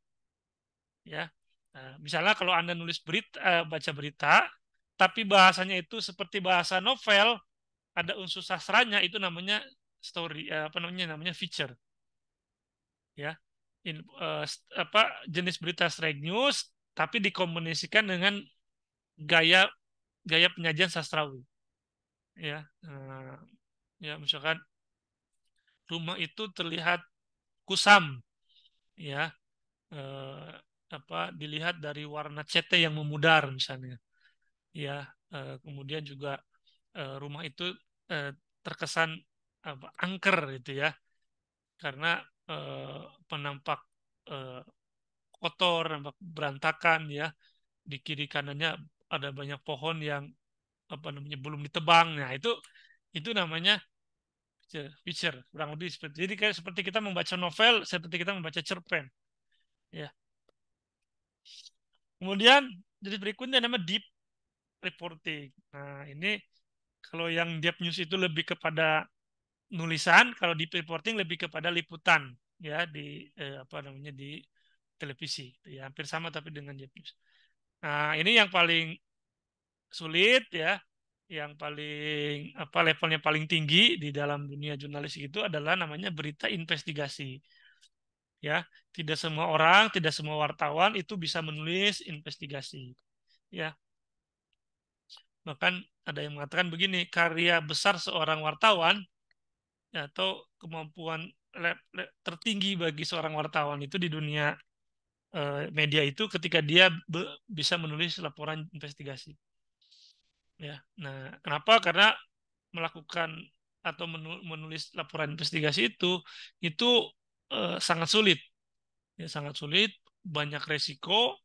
A: Ya, nah, misalnya kalau Anda nulis berita, baca berita, tapi bahasanya itu seperti bahasa novel, ada unsur sastranya, itu namanya story, apa namanya feature. Ya, jenis berita straight news, tapi dikombinasikan dengan gaya gaya penyajian sastrawi. Ya, ya misalkan rumah itu terlihat kusam, ya, eh, dilihat dari warna cat yang memudar misalnya, ya, kemudian juga rumah itu terkesan angker gitu ya, karena penampak eh, kotor, nampak berantakan ya, di kiri kanannya ada banyak pohon yang apa namanya belum ditebang. Nah, itu namanya feature, kurang lebih seperti. Jadi kayak seperti kita membaca novel, seperti kita membaca cerpen, ya. Kemudian jenis berikutnya namanya deep reporting. Nah, ini kalau yang deep news itu lebih kepada nulisan, kalau deep reporting lebih kepada liputan ya di apa namanya di televisi. Ya, hampir sama tapi dengan deep news. Nah, ini yang paling sulit ya, yang paling apa levelnya paling tinggi di dalam dunia jurnalistik itu adalah namanya berita investigasi. Ya, tidak semua orang, tidak semua wartawan itu bisa menulis investigasi. Ya, bahkan ada yang mengatakan begini, karya besar seorang wartawan ya, atau kemampuan tertinggi bagi seorang wartawan itu di dunia media itu ketika dia bisa menulis laporan investigasi. Ya, nah kenapa? Karena melakukan atau menulis laporan investigasi itu sangat sulit, ya sangat sulit, banyak resiko,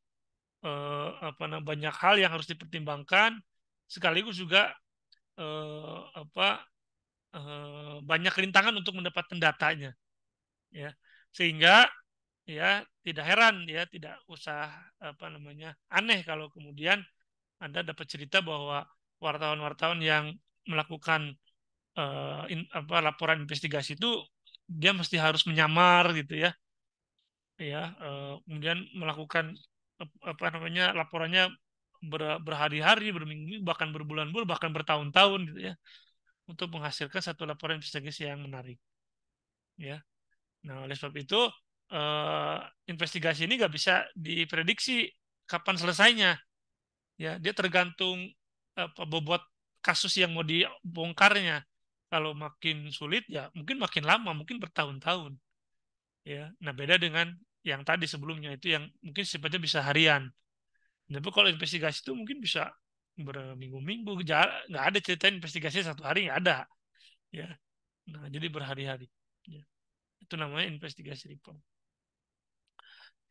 A: banyak hal yang harus dipertimbangkan, sekaligus juga banyak rintangan untuk mendapatkan datanya, ya sehingga ya tidak heran ya tidak usah apa namanya aneh kalau kemudian Anda dapat cerita bahwa wartawan-wartawan yang melakukan laporan investigasi itu dia mesti harus menyamar gitu ya, kemudian melakukan apa namanya laporannya berhari-hari, berminggu, bahkan berbulan-bulan, bahkan bertahun-tahun gitu ya, untuk menghasilkan satu laporan investigasi yang menarik, ya. Nah, oleh sebab itu investigasi ini nggak bisa diprediksi kapan selesainya, ya. Dia tergantung bobot kasus yang mau dibongkarnya. Kalau makin sulit ya mungkin makin lama, mungkin bertahun-tahun, ya. Nah, beda dengan yang tadi sebelumnya itu yang mungkin sifatnya bisa harian. Tapi kalau investigasi itu mungkin bisa berminggu-minggu, nggak ada cerita investigasi satu hari, nggak ada, ya. Nah, jadi berhari-hari. Itu namanya investigasi report.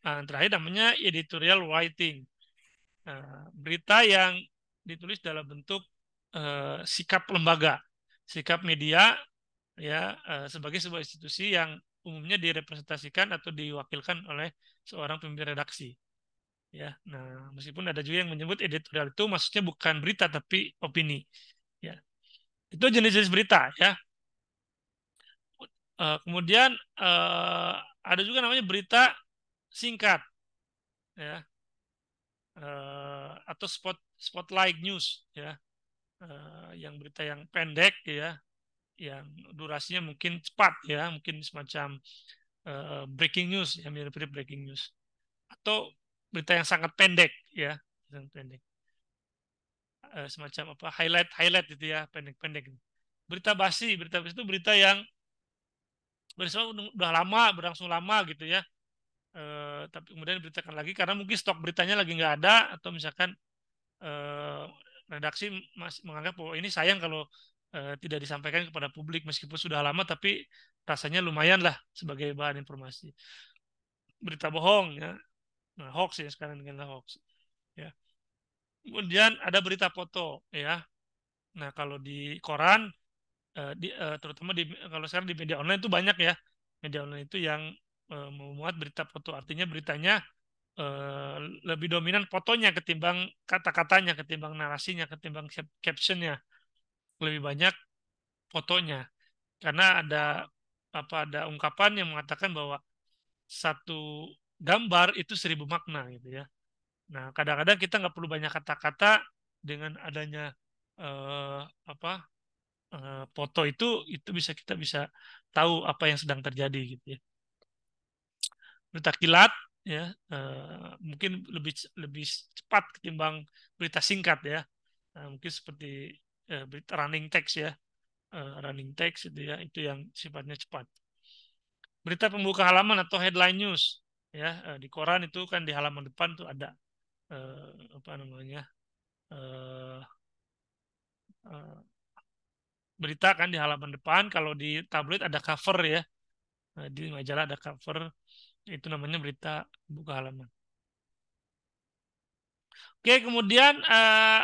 A: Nah, terakhir namanya editorial writing. Berita yang ditulis dalam bentuk sikap lembaga, sikap media, ya, sebagai sebuah institusi yang umumnya direpresentasikan atau diwakilkan oleh seorang pemimpin redaksi. Ya, nah meskipun ada juga yang menyebut editorial itu maksudnya bukan berita tapi opini. Ya, itu jenis-jenis berita. Ya, kemudian ada juga namanya berita singkat. Ya, atau spotlight news. Ya, yang berita yang pendek. Ya, yang durasinya mungkin cepat. Ya, mungkin semacam breaking news. Ya, mirip-mirip breaking news. Atau berita yang sangat pendek. Ya, yang pendek. Semacam apa highlight gitu ya, pendek-pendek. Berita basi itu berita yang udah lama, berlangsung lama gitu ya. Tapi kemudian diberitakan lagi karena mungkin stok beritanya lagi nggak ada, atau misalkan redaksi masih menganggap bahwa ini sayang kalau tidak disampaikan kepada publik meskipun sudah lama, tapi rasanya lumayan lah sebagai bahan informasi. Berita bohong ya, nah, hoax ya, sekarang dengan hoax ya. Kemudian ada berita foto ya. Nah, kalau di koran, terutama kalau sekarang di media online itu banyak ya, media online itu yang memuat berita foto, artinya beritanya lebih dominan fotonya ketimbang kata-katanya, ketimbang narasinya, ketimbang captionnya, lebih banyak fotonya, karena ada ungkapan yang mengatakan bahwa satu gambar itu 1000 makna gitu ya. Nah, kadang-kadang kita nggak perlu banyak kata-kata, dengan adanya foto itu kita bisa tahu apa yang sedang terjadi gitu ya. Berita kilat ya, mungkin lebih cepat ketimbang berita singkat ya. Mungkin seperti berita running text ya, running text itu ya, itu yang sifatnya cepat. Berita pembuka halaman atau headline news ya, di koran itu kan di halaman depan tuh ada apa namanya, berita kan di halaman depan. Kalau di tabloid ada cover ya, di majalah ada cover, itu namanya berita buka halaman. Oke, kemudian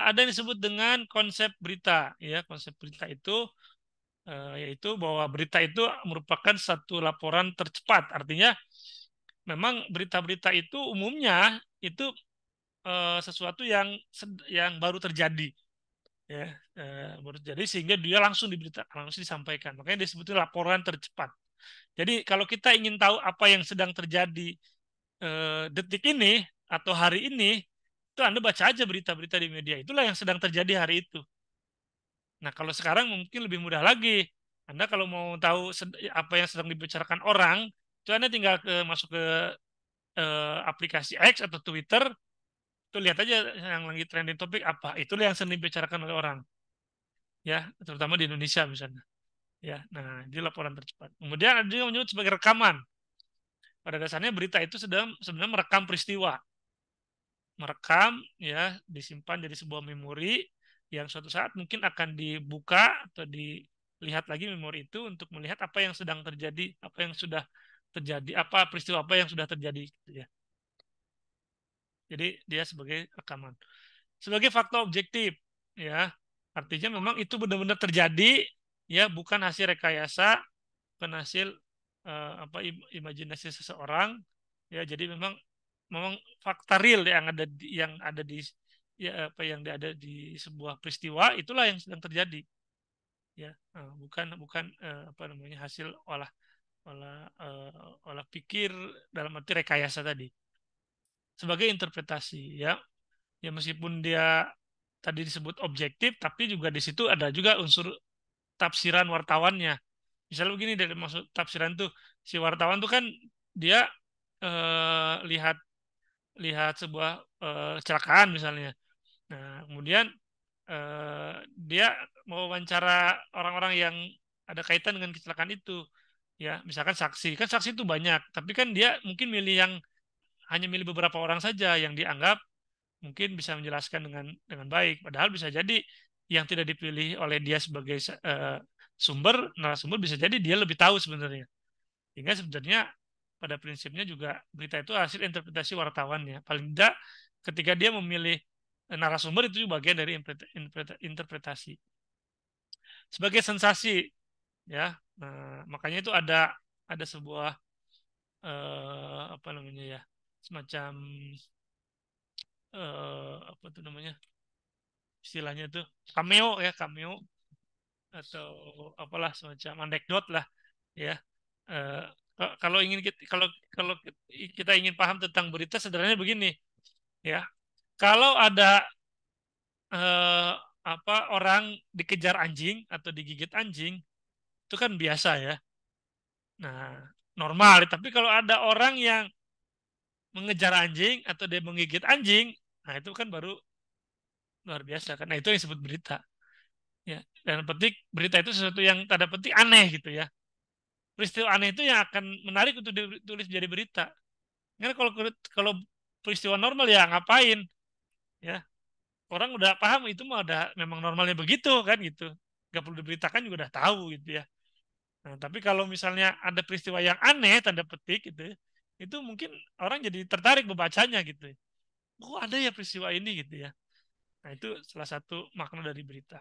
A: ada yang disebut dengan konsep berita ya. Konsep berita itu yaitu bahwa berita itu merupakan satu laporan tercepat. Artinya memang berita-berita itu umumnya itu sesuatu yang baru terjadi ya, baru terjadi sehingga dia langsung diberitakan, langsung disampaikan. Makanya disebutnya laporan tercepat. Jadi kalau kita ingin tahu apa yang sedang terjadi detik ini atau hari ini, itu Anda baca aja berita-berita di media. Itulah yang sedang terjadi hari itu. Nah, kalau sekarang mungkin lebih mudah lagi. Anda kalau mau tahu apa yang sedang dibicarakan orang, itu Anda tinggal masuk ke aplikasi X atau Twitter, itu lihat aja yang lagi trending topik apa. Itulah yang sedang dibicarakan oleh orang. Ya, terutama di Indonesia misalnya. Ya, nah, ini laporan tercepat. Kemudian ada juga menyebut sebagai rekaman. Pada dasarnya berita itu sebenarnya merekam peristiwa, merekam ya, disimpan jadi sebuah memori yang suatu saat mungkin akan dibuka atau dilihat lagi memori itu untuk melihat apa yang sedang terjadi, apa yang sudah terjadi, apa peristiwa apa yang sudah terjadi gitu ya. Jadi dia sebagai rekaman, sebagai fakta objektif ya, artinya memang itu benar-benar terjadi ya, bukan hasil rekayasa, bukan hasil imajinasi seseorang ya. Jadi memang fakta real yang ada di ya, yang ada di sebuah peristiwa, itulah yang sedang terjadi ya. Bukan apa namanya, hasil olah pikir dalam arti rekayasa tadi, sebagai interpretasi ya. Ya, meskipun dia tadi disebut objektif, tapi juga di situ ada juga unsur tafsiran wartawannya. Misalnya begini, dari maksud tafsiran tuh, si wartawan tuh kan dia lihat sebuah kecelakaan misalnya. Nah, kemudian dia mau wawancara orang-orang yang ada kaitan dengan kecelakaan itu. Ya, misalkan saksi. Kan saksi itu banyak, tapi kan dia mungkin hanya milih beberapa orang saja yang dianggap mungkin bisa menjelaskan dengan baik. Padahal bisa jadi yang tidak dipilih oleh dia sebagai narasumber bisa jadi dia lebih tahu sebenarnya. Sehingga sebenarnya pada prinsipnya juga berita itu hasil interpretasi wartawan ya. Paling tidak ketika dia memilih narasumber itu juga bagian dari interpretasi. Sebagai sensasi ya, makanya itu ada sebuah apa namanya ya, semacam apa tuh namanya, istilahnya tuh cameo atau apalah semacam anekdot lah ya. Eh, kalau ingin kalau kita ingin paham tentang berita sederhananya begini ya. Kalau ada eh, apa orang dikejar anjing atau digigit anjing itu kan biasa ya. Nah, normal. Tapi kalau ada orang yang mengejar anjing atau dia menggigit anjing, nah itu kan baru luar biasa kan. Nah, itu yang disebut berita. Ya. Dan petik berita itu sesuatu yang tanda petik aneh gitu ya. Peristiwa aneh itu yang akan menarik untuk ditulis jadi berita. Karena kalau peristiwa normal ya ngapain ya, orang udah paham itu mah udah memang normalnya begitu kan gitu, nggak perlu diberitakan juga udah tahu gitu ya. Nah, tapi kalau misalnya ada peristiwa yang aneh tanda petik gitu, itu mungkin orang jadi tertarik membacanya gitu. Oh ada ya peristiwa ini gitu ya. Nah itu salah satu makna dari berita.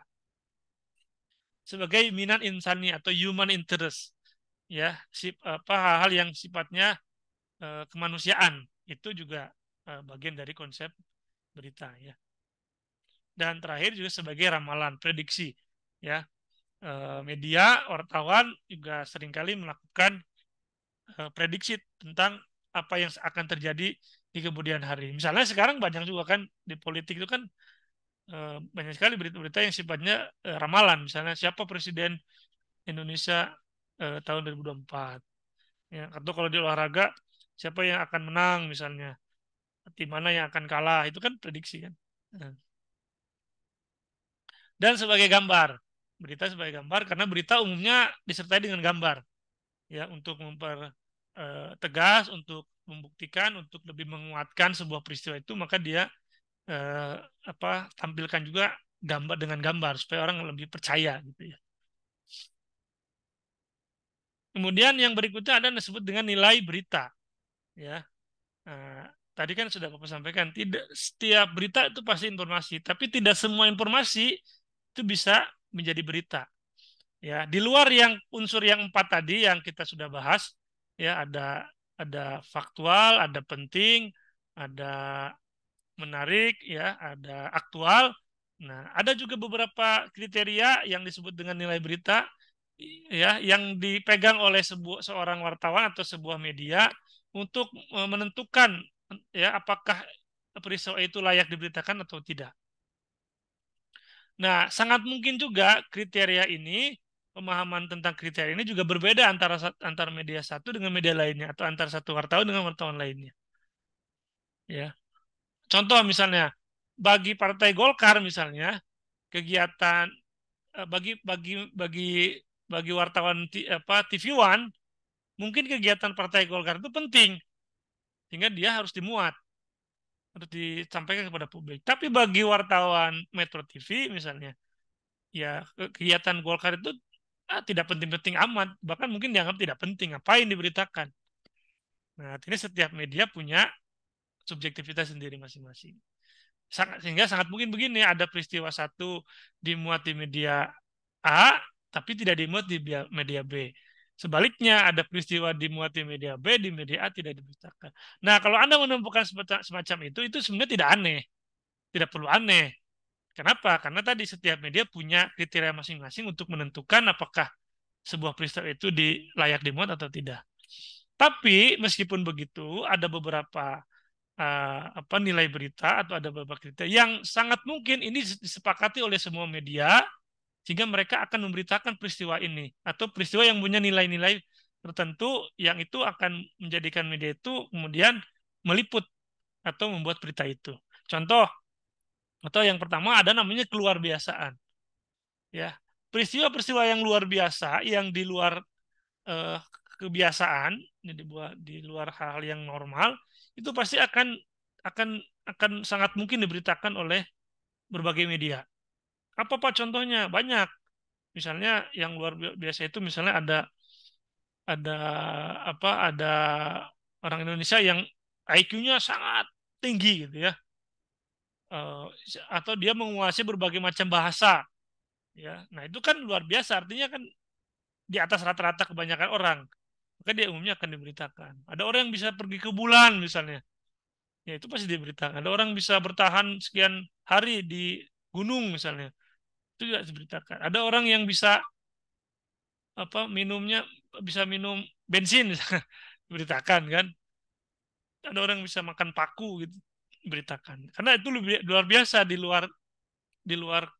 A: Sebagai minat insani atau human interest ya, hal-hal yang sifatnya kemanusiaan itu juga bagian dari konsep berita ya. Dan terakhir juga sebagai ramalan, prediksi ya. Media, wartawan juga seringkali melakukan prediksi tentang apa yang akan terjadi di kemudian hari. Misalnya sekarang banyak juga kan di politik itu kan banyak sekali berita-berita yang sifatnya ramalan. Misalnya siapa presiden Indonesia tahun 2024. Ya, atau kalau di olahraga siapa yang akan menang misalnya, tim mana yang akan kalah, itu kan prediksi kan. Dan sebagai gambar, berita sebagai gambar karena berita umumnya disertai dengan gambar ya, untuk tegas, untuk membuktikan, untuk lebih menguatkan sebuah peristiwa itu, maka dia tampilkan juga gambar dengan gambar supaya orang lebih percaya gitu ya. Kemudian yang berikutnya ada yang disebut dengan nilai berita ya. Tadi kan sudah Bapak sampaikan, tidak setiap berita itu pasti informasi, tapi tidak semua informasi itu bisa menjadi berita. Ya, di luar yang unsur yang 4 tadi yang kita sudah bahas, ya ada faktual, ada penting, ada menarik, ya, ada aktual. Nah, ada juga beberapa kriteria yang disebut dengan nilai berita, ya, yang dipegang oleh seorang wartawan atau sebuah media untuk menentukan ya apakah peristiwa itu layak diberitakan atau tidak. Nah, sangat mungkin juga kriteria ini, pemahaman tentang kriteria ini juga berbeda antara media satu dengan media lainnya atau antara satu wartawan dengan wartawan lainnya. Ya. Contoh misalnya bagi Partai Golkar misalnya kegiatan bagi bagi bagi bagi wartawan TV One mungkin kegiatan Partai Golkar itu penting sehingga dia harus dimuat, harus disampaikan kepada publik. Tapi bagi wartawan Metro TV misalnya, ya kegiatan Golkar itu tidak penting-penting amat, bahkan mungkin dianggap tidak penting, ngapain diberitakan. Nah, ini setiap media punya subjektivitas sendiri masing-masing. Sehingga sangat mungkin begini, ada peristiwa satu dimuat di media A, tapi tidak dimuat di media B. Sebaliknya, ada peristiwa dimuat di media B, di media A tidak diberitakan. Nah, kalau Anda menemukan semacam itu sebenarnya tidak aneh. Tidak perlu aneh. Kenapa? Karena tadi setiap media punya kriteria masing-masing untuk menentukan apakah sebuah peristiwa itu layak dimuat atau tidak. Tapi meskipun begitu, ada beberapa nilai berita atau ada beberapa kriteria yang sangat mungkin ini disepakati oleh semua media sehingga mereka akan memberitakan peristiwa ini atau peristiwa yang punya nilai-nilai tertentu yang itu akan menjadikan media itu kemudian meliput atau membuat berita itu. Contoh, atau yang pertama ada namanya keluar biasaan. Ya, peristiwa-peristiwa yang luar biasa yang di luar eh, kebiasaan, di luar hal-hal yang normal, itu pasti akan akan sangat mungkin diberitakan oleh berbagai media. Apa Pak contohnya? Banyak. Misalnya yang luar biasa itu misalnya ada ada ada orang Indonesia yang IQ-nya sangat tinggi gitu ya. Eh, atau dia menguasai berbagai macam bahasa ya. Nah, itu kan luar biasa, artinya kan di atas rata-rata kebanyakan orang. Maka dia umumnya akan diberitakan. Ada orang yang bisa pergi ke bulan misalnya. Ya, itu pasti diberitakan. Ada orang bisa bertahan sekian hari di gunung misalnya. Itu juga diberitakan. Ada orang yang bisa minumnya bisa minum bensin misalnya. Diberitakan kan. Ada orang yang bisa makan paku gitu, diberitakan. Karena itu lebih luar biasa, di luar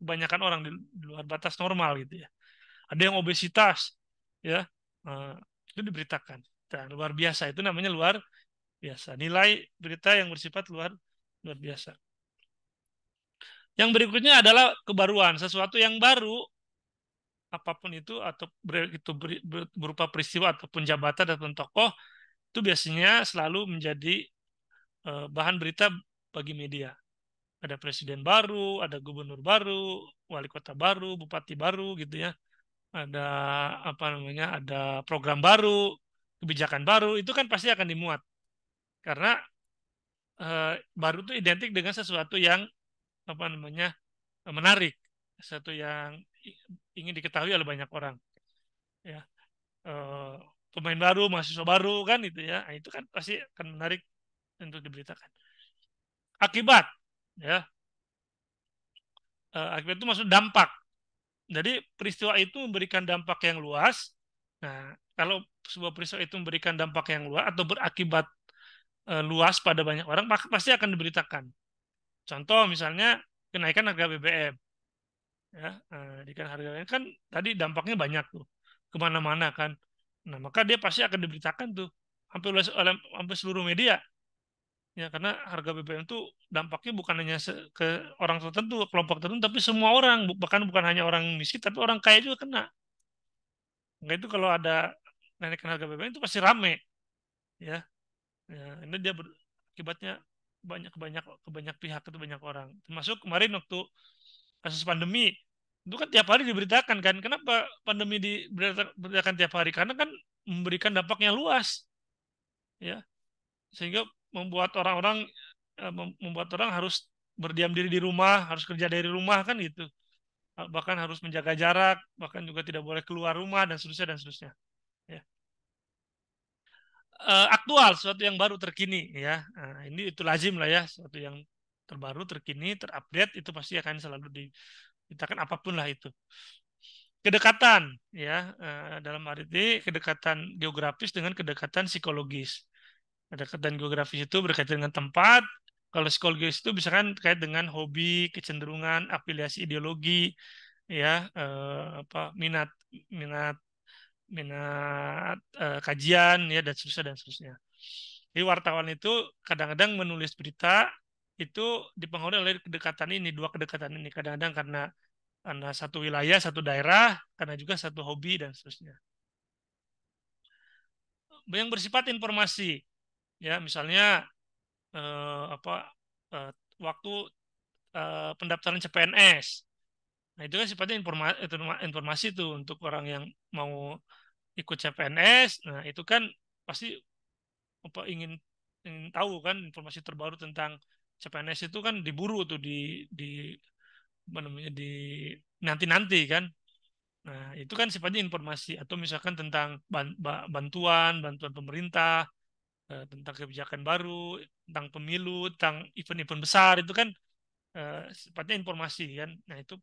A: kebanyakan orang, di luar batas normal gitu ya. Ada yang obesitas ya. Eh, itu diberitakan. Nah, luar biasa, itu namanya luar biasa. Nilai berita yang bersifat luar luar biasa. Yang berikutnya adalah kebaruan, sesuatu yang baru, apapun itu, atau itu berupa peristiwa ataupun jabatan ataupun tokoh, itu biasanya selalu menjadi bahan berita bagi media. Ada presiden baru, ada gubernur baru, wali kota baru, bupati baru gitu ya. Ada ada program baru, kebijakan baru, itu kan pasti akan dimuat. Karena baru itu identik dengan sesuatu yang menarik, sesuatu yang ingin diketahui oleh banyak orang. Ya, eh, pemain baru, mahasiswa baru kan itu ya. Nah, itu kan pasti akan menarik untuk diberitakan. Akibat, ya, akibat itu maksud dampak. Jadi peristiwa itu memberikan dampak yang luas. Nah, kalau sebuah peristiwa itu memberikan dampak yang luas atau berakibat luas pada banyak orang, maka pasti akan diberitakan. Contoh misalnya kenaikan harga BBM. Ya, kenaikan harga BBM kan tadi dampaknya banyak tuh, kemana-mana kan. Nah, maka dia pasti akan diberitakan tuh hampir seluruh media. Ya, karena harga BBM itu dampaknya bukan hanya ke orang tertentu, kelompok tertentu, tapi semua orang, bahkan bukan hanya orang miskin, tapi orang kaya juga kena. Enggak, itu kalau ada kenaikan harga BBM itu pasti rame, ya. Ya, ini dia akibatnya ke banyak pihak, itu banyak orang. Termasuk kemarin waktu kasus pandemi, itu kan tiap hari diberitakan kan. Kenapa pandemi diberitakan tiap hari? Karena kan memberikan dampak yang luas, ya. Sehingga membuat orang harus berdiam diri di rumah, harus kerja dari rumah kan gitu. Bahkan harus menjaga jarak, bahkan juga tidak boleh keluar rumah dan seterusnya dan seterusnya. Ya. Aktual, sesuatu yang baru terkini ya. Nah, ini itu lazim lah ya, sesuatu yang terbaru, terkini, terupdate itu pasti akan selalu diberitakan apapun lah itu. Kedekatan ya, dalam arti kedekatan geografis dengan kedekatan psikologis. Kedekatan geografis itu berkaitan dengan tempat. Kalau psikologis itu misalkan terkait dengan hobi, kecenderungan, afiliasi ideologi, ya, minat minat minat kajian ya, dan seterusnya dan seterusnya. Jadi wartawan itu kadang-kadang menulis berita itu dipengaruhi oleh kedekatan ini, dua kedekatan ini. Kadang-kadang karena satu wilayah, satu daerah, karena juga satu hobi dan seterusnya. Yang bersifat informasi, ya misalnya waktu pendaftaran CPNS. Nah, itu kan sifatnya informasi itu untuk orang yang mau ikut CPNS. Nah, itu kan pasti ingin tahu kan informasi terbaru tentang CPNS, itu kan diburu tuh di di nanti kan. Nah, itu kan sifatnya informasi. Atau misalkan tentang bantuan pemerintah, tentang kebijakan baru, tentang pemilu, tentang event-event besar, itu kan sifatnya informasi kan. Nah, itu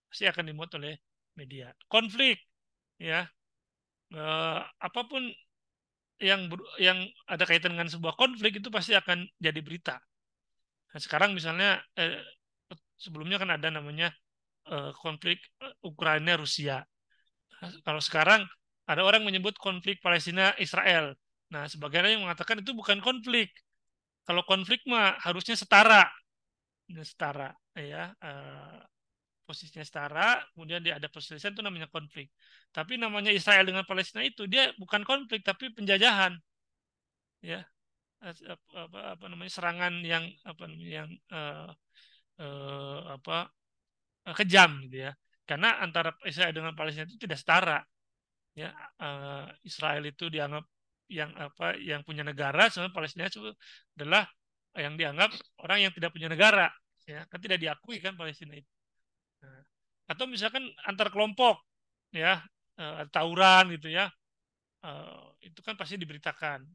A: pasti akan dimuat oleh media. Konflik ya, apapun yang ada kaitan dengan sebuah konflik itu pasti akan jadi berita. Nah, sekarang misalnya sebelumnya kan ada namanya konflik Ukraina Rusia. Nah, kalau sekarang ada orang menyebut konflik Palestina Israel. Nah, sebagian yang mengatakan itu bukan konflik. Kalau konflik mah harusnya setara, ya. Posisinya setara, kemudian dia ada perselisihan, itu namanya konflik. Tapi namanya Israel dengan Palestina itu dia bukan konflik tapi penjajahan, ya. Namanya serangan yang eh, apa kejam gitu ya. Karena antara Israel dengan Palestina itu tidak setara, ya Israel itu dianggap yang punya negara, sebenarnya Palestina itu adalah yang dianggap orang yang tidak punya negara, ya kan tidak diakui kan Palestina itu. Nah, atau misalkan antar kelompok, ya tawuran gitu ya, itu kan pasti diberitakan.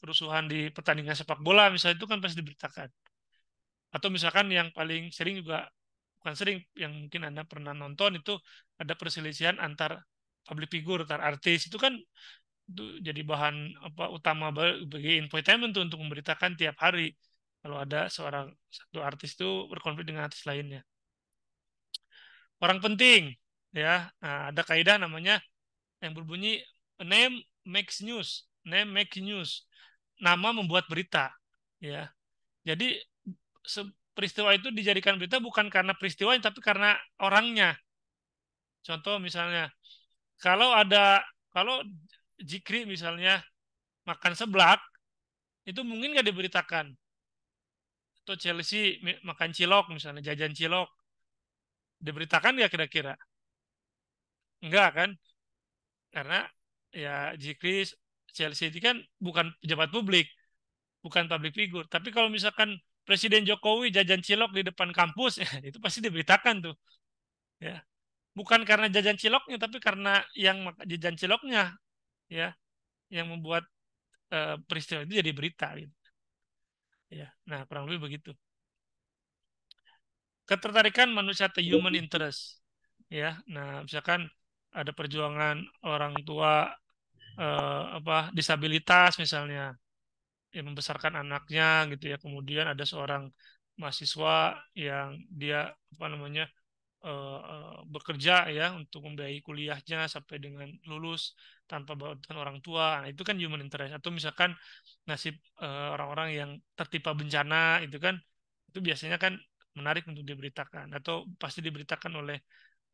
A: Kerusuhan di pertandingan sepak bola misalnya itu kan pasti diberitakan. Atau misalkan yang paling sering juga, bukan sering, yang mungkin Anda pernah nonton itu ada perselisihan antar public figure, antar artis, itu kan itu jadi bahan utama bagi infotainment tuh, untuk memberitakan tiap hari kalau ada satu artis itu berkonflik dengan artis lainnya. Orang penting, ya. Nah, ada kaidah namanya yang berbunyi name makes news. Name makes news. Nama membuat berita, ya. Jadi peristiwa itu dijadikan berita bukan karena peristiwanya tapi karena orangnya. Contoh misalnya, kalau Jikri misalnya makan seblak, itu mungkin nggak diberitakan. Atau Chelsea makan cilok misalnya, jajan cilok, diberitakan nggak kira-kira? Enggak kan? Karena ya Jikri Chelsea itu kan bukan pejabat publik, bukan public figure. Tapi kalau misalkan Presiden Jokowi jajan cilok di depan kampus, itu pasti diberitakan tuh. Ya, bukan karena jajan ciloknya, tapi karena yang jajan ciloknya, ya, yang membuat peristiwa itu jadi berita, gitu. Ya, nah kurang lebih begitu. Ketertarikan manusia atau human interest, ya. Nah, misalkan ada perjuangan orang tua disabilitas misalnya, yang membesarkan anaknya gitu ya, kemudian ada seorang mahasiswa yang dia bekerja ya untuk membiayai kuliahnya sampai dengan lulus tanpa bantuan orang tua. Nah, itu kan human interest. Atau misalkan nasib orang-orang yang tertimpa bencana itu kan, itu biasanya kan menarik untuk diberitakan atau pasti diberitakan oleh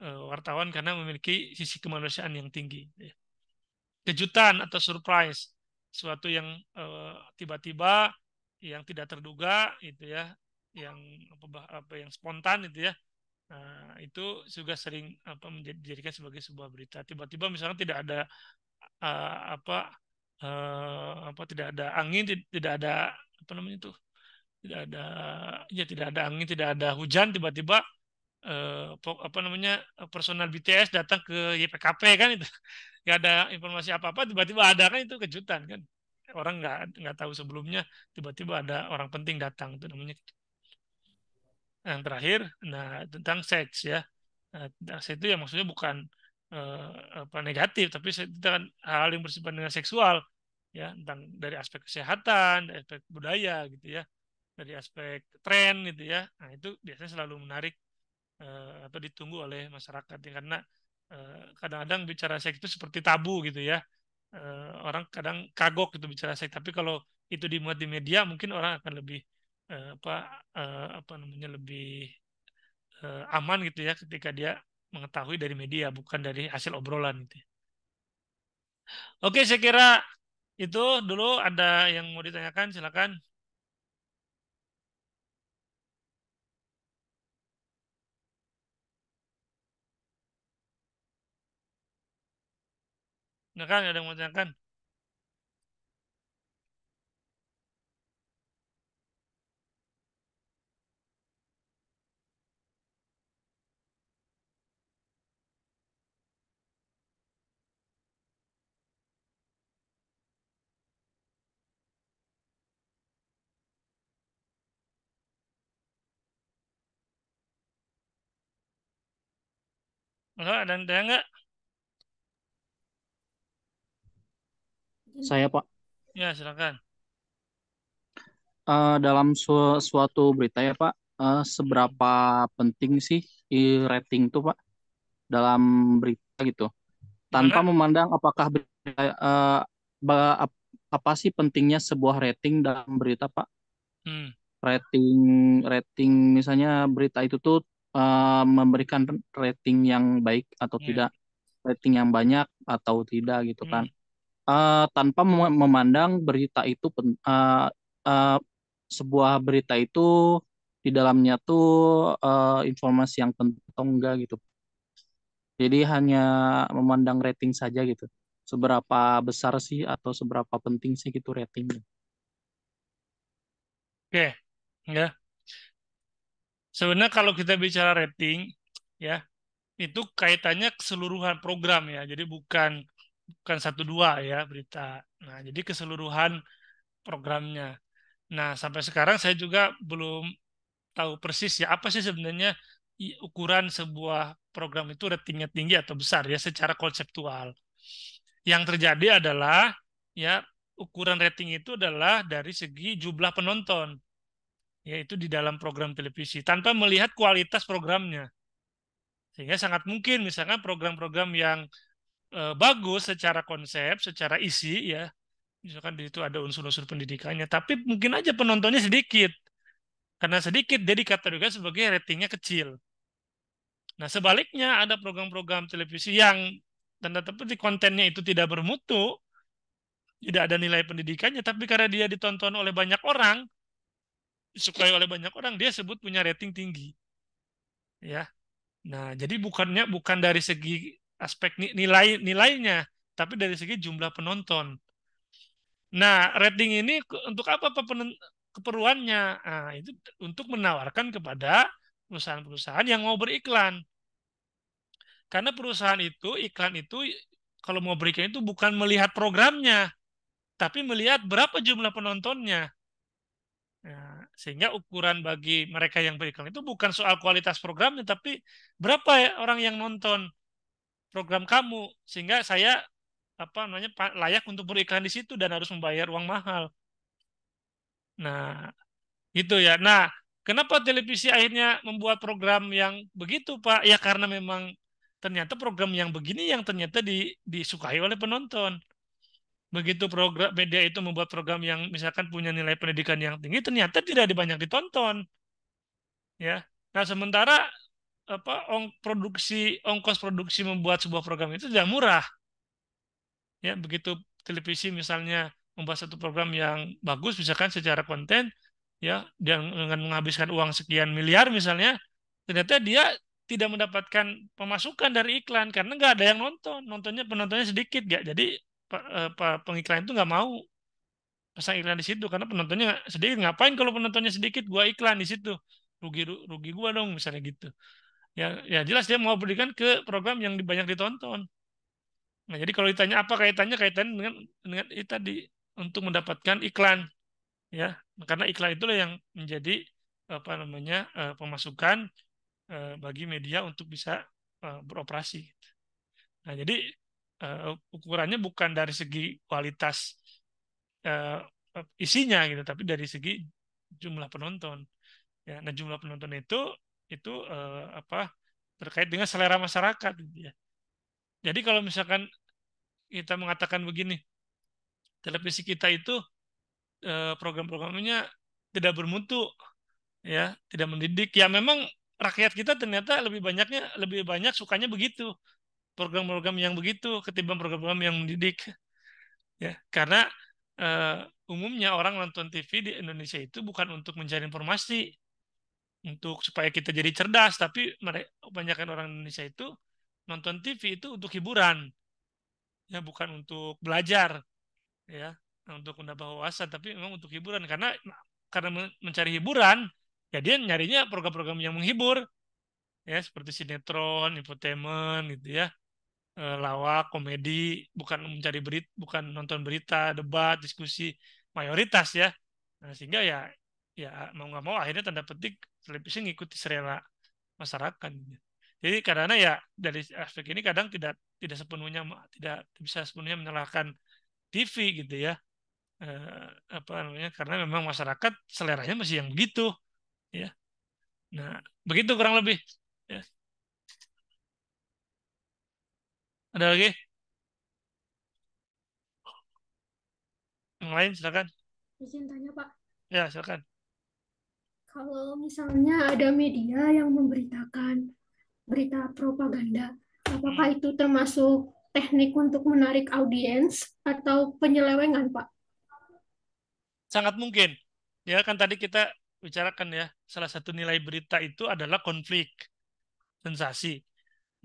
A: wartawan karena memiliki sisi kemanusiaan yang tinggi, ya. Kejutan atau surprise, suatu yang tiba-tiba, yang tidak terduga itu ya, yang yang spontan itu ya. Nah, itu juga sering dijadikan sebagai sebuah berita. Tiba-tiba misalnya tidak ada uh, apa tidak ada angin, tidak ada tidak ada angin, tidak ada hujan, tiba-tiba personal BTS datang ke YPKP kan, itu nggak ada informasi apa-apa, tiba-tiba ada kan, itu kejutan kan, orang nggak tahu sebelumnya, tiba-tiba ada orang penting datang, itu namanya. Yang terakhir, nah, tentang seks ya. Nah, tentang seks itu ya maksudnya bukan negatif, tapi itu kan hal yang bersifat dengan seksual, ya, tentang dari aspek kesehatan, dari aspek budaya gitu ya, dari aspek tren gitu ya. Nah, itu biasanya selalu menarik atau ditunggu oleh masyarakat ya, karena kadang-kadang bicara seks itu seperti tabu gitu ya. Orang kadang kagok gitu bicara seks, tapi kalau itu dimuat di media mungkin orang akan lebih lebih aman gitu ya, ketika dia mengetahui dari media bukan dari hasil obrolan gitu ya. Oke, saya kira itu dulu. Ada yang mau ditanyakan, silakan. Silakan, ada yang mau ditanyakan? Ada yang tanya nggak?
C: Saya Pak,
A: Ya, silakan.
C: dalam suatu berita ya Pak, seberapa penting sih rating tuh Pak dalam berita gitu? Tanpa
A: Gimana?
C: memandang apakah berita, apa sih pentingnya sebuah rating dalam berita Pak?
A: Hmm.
C: Rating rating misalnya berita itu tuh memberikan rating yang baik atau
A: Ya.
C: tidak, rating yang banyak atau tidak gitu kan.
A: Hmm.
C: Tanpa memandang berita itu uh, sebuah berita itu di dalamnya tuh informasi yang penting atau enggak gitu. Jadi hanya memandang rating saja gitu. Seberapa besar sih atau seberapa penting sih gitu ratingnya.
A: Oke, ya. Sebenarnya kalau kita bicara rating, ya itu kaitannya keseluruhan program ya. Jadi bukan bukan satu dua ya berita. Nah, jadi keseluruhan programnya. Nah, sampai sekarang saya juga belum tahu persis ya apa sih sebenarnya ukuran sebuah program itu ratingnya tinggi atau besar ya secara konseptual. Yang terjadi adalah ya ukuran rating itu adalah dari segi jumlah penonton yaitu di dalam program televisi tanpa melihat kualitas programnya. Sehingga sangat mungkin misalkan program-program yang bagus secara konsep, secara isi ya, misalkan di situ ada unsur-unsur pendidikannya, tapi mungkin aja penontonnya sedikit. Karena sedikit dia dikategorikan sebagai ratingnya kecil. Nah, sebaliknya ada program-program televisi yang tanda petik kontennya itu tidak bermutu, tidak ada nilai pendidikannya, tapi karena dia ditonton oleh banyak orang, disukai oleh banyak orang, dia sebut punya rating tinggi. Ya. Nah, jadi bukan dari segi aspek nilainya, tapi dari segi jumlah penonton. Nah, rating ini untuk apa keperluannya? Nah, itu untuk menawarkan kepada perusahaan-perusahaan yang mau beriklan. Karena perusahaan itu, iklan itu, kalau mau beriklan itu bukan melihat programnya, tapi melihat berapa jumlah penontonnya. Nah, sehingga ukuran bagi mereka yang beriklan itu bukan soal kualitas programnya, tapi berapa ya orang yang nonton program kamu, sehingga saya apa namanya layak untuk beriklan di situ dan harus membayar uang mahal. Nah, gitu ya. Nah, kenapa televisi akhirnya membuat program yang begitu, Pak? Ya karena memang ternyata program yang begini yang ternyata disukai oleh penonton. Begitu program media itu membuat program yang misalkan punya nilai pendidikan yang tinggi, ternyata tidak banyak ditonton, ya. Nah, sementara apa ongkos produksi membuat sebuah program itu tidak murah. Ya, begitu televisi misalnya membuat satu program yang bagus misalkan secara konten, ya, dengan menghabiskan uang sekian miliar misalnya, ternyata dia tidak mendapatkan pemasukan dari iklan karena nggak ada yang nonton, penontonnya sedikit, nggak. Jadi pengiklan itu nggak mau pasang iklan di situ karena penontonnya sedikit. Ngapain kalau penontonnya sedikit, gua iklan di situ, rugi rugi gua dong misalnya gitu. Ya, ya jelas dia mau berikan ke program yang banyak ditonton. Nah, jadi kalau ditanya apa kaitannya dengan itu tadi untuk mendapatkan iklan, ya. Karena iklan itulah yang menjadi apa namanya pemasukan bagi media untuk bisa beroperasi. Nah, jadi ukurannya bukan dari segi kualitas eh, isinya gitu, tapi dari segi jumlah penonton. Ya, nah jumlah penonton itu apa terkait dengan selera masyarakat gitu ya. Jadi kalau misalkan kita mengatakan begini, televisi kita itu program-programnya tidak bermutu, ya, tidak mendidik. Ya memang rakyat kita ternyata lebih banyak sukanya begitu, program-program yang begitu ketimbang program-program yang mendidik, ya. Karena umumnya orang nonton TV di Indonesia itu bukan untuk mencari informasi, untuk supaya kita jadi cerdas, tapi mereka kebanyakan orang Indonesia itu nonton TV itu untuk hiburan, ya bukan untuk belajar, ya, untuk menambah wawasan, tapi memang untuk hiburan karena mencari hiburan, ya dia nyarinya program-program yang menghibur, ya seperti sinetron, infotainment gitu ya, lawak, komedi, bukan mencari berita, bukan nonton berita, debat, diskusi mayoritas ya. Nah, sehingga ya mau nggak mau akhirnya tanda petik televisi ngikuti selera masyarakat. Jadi karena ya dari aspek ini kadang tidak sepenuhnya tidak bisa sepenuhnya menyalahkan TV gitu ya. Apa namanya? Karena memang masyarakat seleranya masih yang begitu, ya. Nah, begitu kurang lebih. Ya. Ada lagi? Yang lain silakan.
B: Izin tanya Pak,
A: Ya, silakan.
B: kalau misalnya ada media yang memberitakan berita propaganda, apakah
A: Hmm.
B: itu termasuk teknik untuk menarik audiens atau penyelewengan, Pak?
A: Sangat mungkin. Ya kan tadi kita bicarakan ya, salah satu nilai berita itu adalah konflik, sensasi.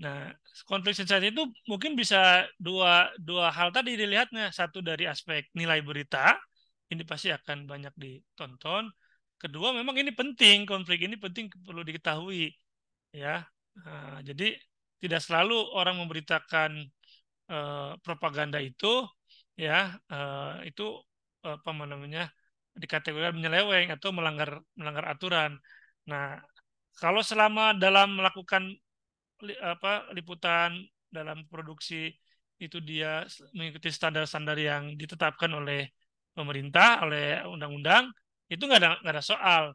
A: Nah, konflik sensasi itu mungkin bisa dua hal tadi dilihatnya. Satu dari aspek nilai berita, ini pasti akan banyak ditonton. Kedua, memang ini penting, konflik ini penting perlu diketahui, ya. Nah, jadi tidak selalu orang memberitakan propaganda itu, ya, itu apa namanya dikategorikan menyeleweng atau melanggar aturan. Nah, kalau selama dalam melakukan liputan dalam produksi itu dia mengikuti standar-standar yang ditetapkan oleh pemerintah, oleh undang-undang, itu nggak ada soal.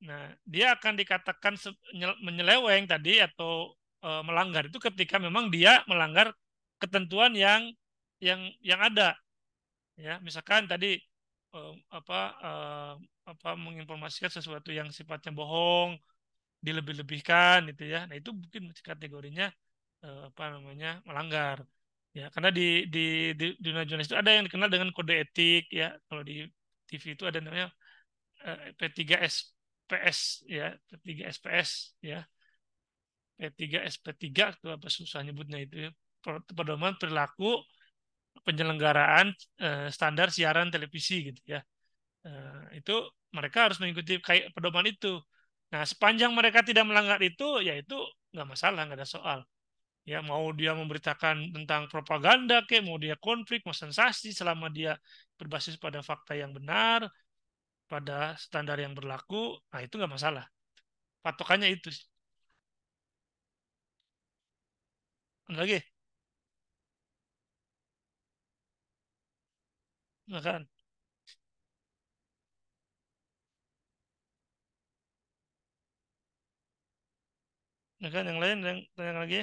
A: Nah, dia akan dikatakan menyeleweng tadi atau melanggar itu ketika memang dia melanggar ketentuan yang ada. Ya, misalkan tadi menginformasikan sesuatu yang sifatnya bohong, dilebih-lebihkan gitu ya. Nah, itu mungkin kategorinya melanggar. Ya, karena di dunia jurnalis itu ada yang dikenal dengan kode etik ya. Kalau di TV itu ada namanya P3SPS ya, P3SPS ya. P3SP3 itu apa susah nyebutnya itu ya. Pedoman perilaku penyelenggaraan standar siaran televisi gitu ya. Itu mereka harus mengikuti kayak pedoman itu. Nah, sepanjang mereka tidak melanggar itu, ya itu nggak masalah, nggak ada soal. Ya, mau dia memberitakan tentang propaganda, mau dia konflik, mau sensasi, selama dia berbasis pada fakta yang benar, pada standar yang berlaku, nah itu nggak masalah. Patokannya itu. Ada lagi, nggak kan? Nggak kan? Yang lain, yang lagi?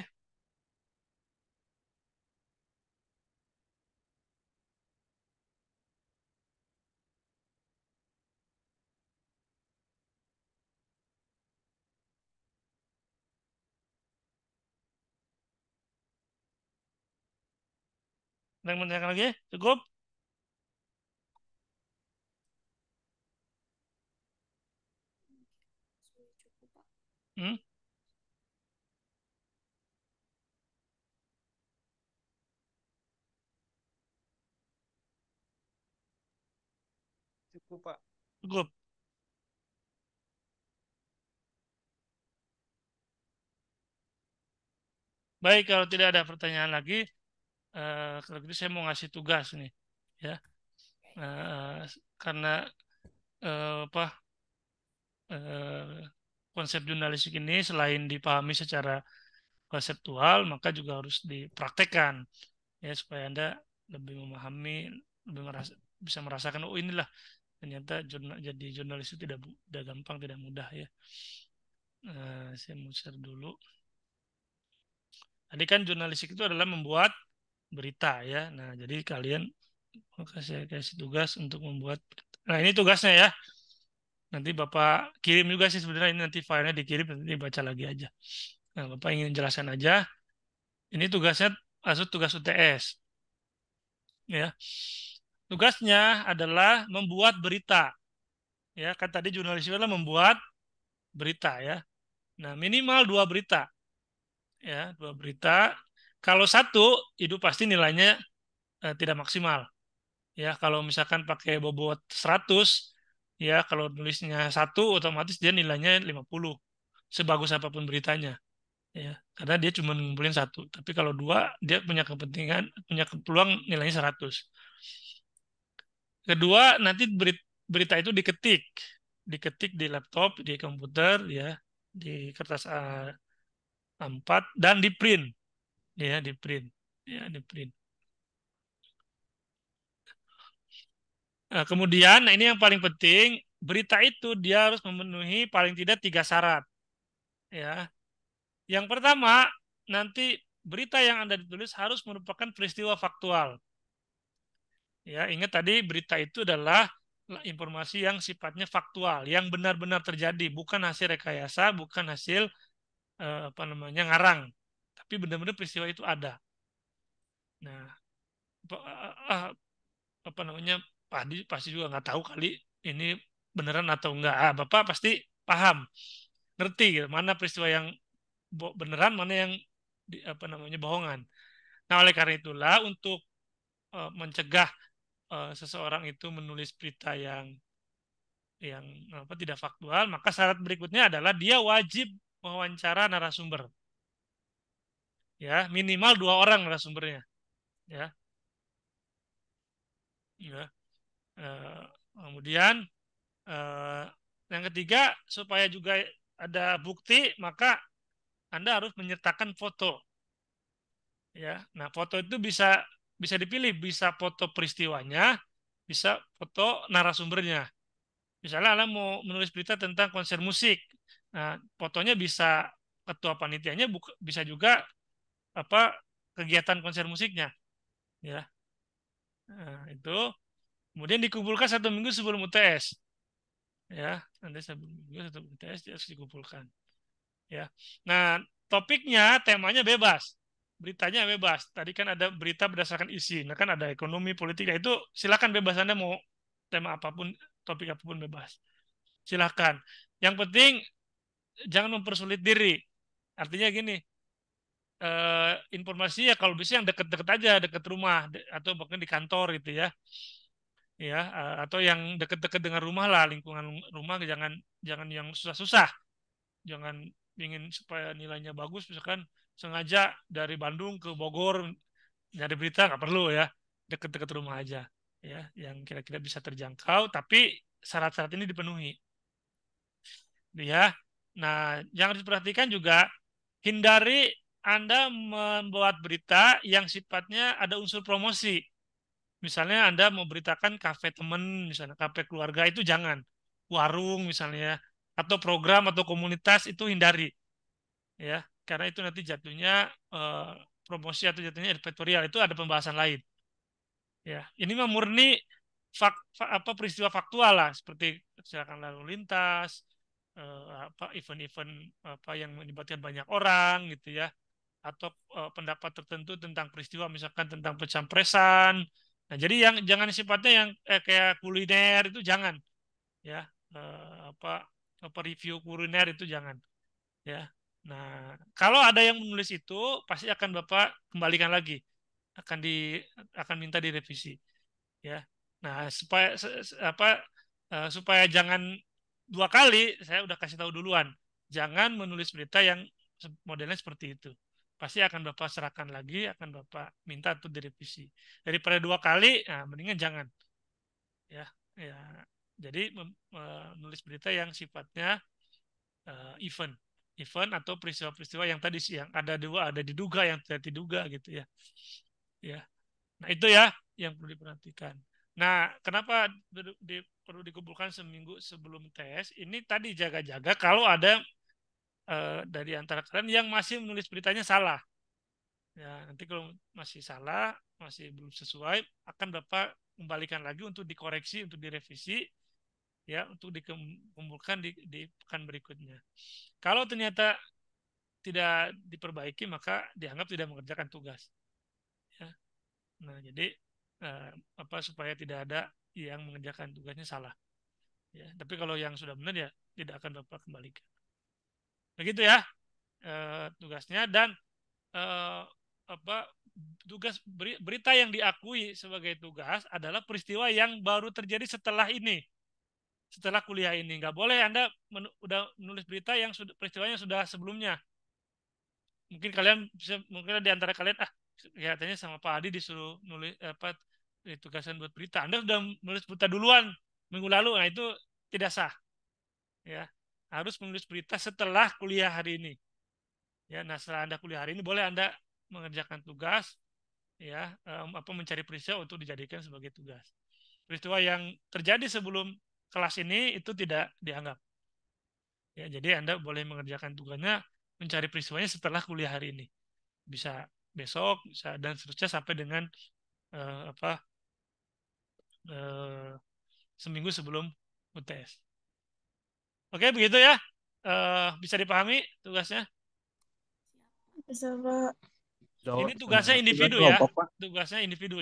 A: Yang lagi? Cukup? Hmm?
E: Cukup, Pak.
A: Cukup. Baik, kalau tidak ada pertanyaan lagi, kalau gitu saya mau ngasih tugas nih, ya. Karena apa konsep jurnalistik ini selain dipahami secara konseptual, maka juga harus dipraktekkan, ya, supaya Anda lebih memahami, lebih bisa merasakan, oh inilah ternyata jadi jurnalis itu tidak gampang, tidak mudah ya. Saya mau share dulu. Tadi kan jurnalistik itu adalah membuat berita ya. Nah, jadi kalian saya kasih tugas untuk membuat. Nah, ini tugasnya ya. Nanti Bapak kirim juga sih sebenarnya, ini nanti filenya dikirim, nanti dibaca lagi aja. Nah, Bapak ingin jelaskan aja. Ini tugasnya maksud tugas UTS. Ya. Tugasnya adalah membuat berita. Ya, kan tadi jurnalis itu adalah membuat berita ya. Nah, minimal 2 berita. Ya, 2 berita. Kalau satu, itu pasti nilainya tidak maksimal. Ya, kalau misalkan pakai bobot 100, ya kalau nulisnya satu, otomatis dia nilainya 50. Sebagus apapun beritanya. Ya, karena dia cuma ngumpulin satu. Tapi kalau 2, dia punya kepentingan, punya peluang nilainya 100. Kedua, nanti berita itu diketik di laptop, di komputer, ya, di kertas A4 dan di print, ya, di print, ya, di print. Nah, kemudian, nah ini yang paling penting, berita itu dia harus memenuhi paling tidak 3 syarat, ya. Yang pertama, nanti berita yang Anda ditulis harus merupakan peristiwa faktual. Ya, ingat tadi berita itu adalah informasi yang sifatnya faktual, yang benar-benar terjadi, bukan hasil rekayasa, bukan hasil ngarang, tapi benar-benar peristiwa itu ada. Nah, pasti juga nggak tahu kali ini beneran atau enggak. Bapak pasti paham, ngerti gitu, mana peristiwa yang beneran, mana yang apa namanya bohongan. Nah, oleh karena itulah untuk mencegah seseorang itu menulis berita yang apa tidak faktual, maka syarat berikutnya adalah dia wajib mewawancara narasumber. Ya, minimal 2 orang narasumbernya. Ya. Ya. Kemudian yang ketiga, supaya juga ada bukti, maka Anda harus menyertakan foto. Ya, nah foto itu bisa bisa dipilih, bisa foto peristiwanya, bisa foto narasumbernya. Misalnya Anda mau menulis berita tentang konser musik, nah fotonya bisa ketua panitianya, bisa juga apa kegiatan konser musiknya, ya. Nah, itu kemudian dikumpulkan 1 minggu sebelum UTS, ya. Nanti 1 minggu sebelum UTS harus dikumpulkan, ya. Nah, topiknya, temanya bebas. Beritanya bebas. Tadi kan ada berita berdasarkan isi. Nah, kan ada ekonomi, politik. Nah, itu silakan bebas Anda mau tema apapun, topik apapun bebas. Silakan. Yang penting jangan mempersulit diri. Artinya gini, informasi ya kalau bisa yang dekat-dekat aja, dekat rumah atau bahkan di kantor gitu ya. Ya, atau yang dekat-dekat dengan rumah lah, lingkungan rumah, jangan jangan yang susah-susah. Jangan ingin supaya nilainya bagus, misalkan sengaja dari Bandung ke Bogor nyari berita, nggak perlu ya, deket-deket rumah aja, ya, yang kira-kira bisa terjangkau, tapi syarat-syarat ini dipenuhi, ya. Nah, yang harus diperhatikan juga, hindari Anda membuat berita yang sifatnya ada unsur promosi. Misalnya Anda mau beritakan kafe teman, misalnya kafe keluarga, itu jangan. Warung misalnya, atau program atau komunitas, itu hindari. Ya, karena itu nanti jatuhnya promosi atau jatuhnya editorial, itu ada pembahasan lain. Ya, ini mah murni apa peristiwa faktual lah, seperti kecelakaan lalu lintas, apa event-event apa yang melibatkan banyak orang gitu ya, atau pendapat tertentu tentang peristiwa, misalkan tentang pencapresan. Nah, jadi yang jangan sifatnya yang kayak kuliner, itu jangan, ya. Apa review kuliner itu jangan, ya. Nah, kalau ada yang menulis itu, pasti akan Bapak kembalikan lagi, akan akan minta direvisi, ya. Nah, supaya jangan 2 kali, saya udah kasih tahu duluan, jangan menulis berita yang modelnya seperti itu. Pasti akan Bapak serahkan lagi, akan Bapak minta untuk direvisi. Daripada 2 kali, nah, mendingan jangan, ya. Ya, jadi menulis berita yang sifatnya event atau peristiwa-peristiwa yang tadi siang ada diduga, yang tidak diduga gitu ya. Ya. Nah, itu ya yang perlu diperhatikan. Nah, kenapa perlu dikumpulkan seminggu sebelum tes? Ini tadi jaga-jaga kalau ada dari antara kalian yang masih menulis beritanya salah. Ya, nanti kalau masih salah, masih belum sesuai, akan Bapak kembalikan lagi untuk dikoreksi, untuk direvisi, ya, untuk dikumpulkan di pekan berikutnya. Kalau ternyata tidak diperbaiki, maka dianggap tidak mengerjakan tugas. Ya. Nah, jadi apa supaya tidak ada yang mengerjakan tugasnya salah. Ya. Tapi kalau yang sudah benar ya tidak akan Bapak kembalikan. Begitu ya tugasnya, dan eh, apa tugas berita yang diakui sebagai tugas adalah peristiwa yang baru terjadi setelah ini. Setelah kuliah ini nggak boleh Anda udah menulis berita yang peristiwanya sudah sebelumnya. Mungkin di antara kalian katanya sama Pak Adi disuruh nulis apa ditugaskan buat berita. Anda sudah menulis berita duluan minggu lalu, nah itu tidak sah. Ya, harus menulis berita setelah kuliah hari ini. Ya, nah setelah Anda kuliah hari ini boleh Anda mengerjakan tugas, ya, apa mencari peristiwa untuk dijadikan sebagai tugas. Peristiwa yang terjadi sebelum kelas ini itu tidak dianggap. Ya, jadi Anda boleh mengerjakan tugasnya mencari peristiwanya setelah kuliah hari ini. Bisa besok, bisa, dan seterusnya sampai dengan apa seminggu sebelum UTS. Oke, begitu ya. Bisa dipahami tugasnya?
B: Bisa, Pak.
A: Ini tugasnya individu ya.
F: kelompok, Pak.
A: Tugasnya individu.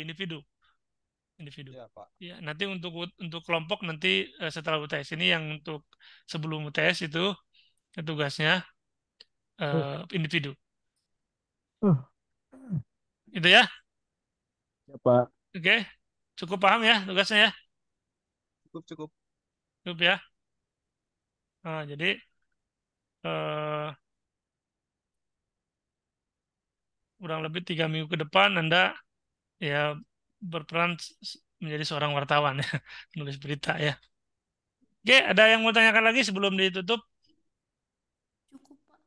F: Ya, Pak.
A: Ya, nanti untuk kelompok nanti setelah UTS ini, yang untuk sebelum UTS itu tugasnya individu. Itu ya.
E: Ya, Pak.
A: Oke. Cukup paham ya tugasnya ya.
F: Cukup, cukup.
A: Cukup ya. Nah, jadi eh, kurang lebih 3 minggu ke depan Anda ya berperan menjadi seorang wartawan ya, nulis berita ya. Oke, ada yang mau tanyakan lagi sebelum ditutup?
B: Cukup, Pak.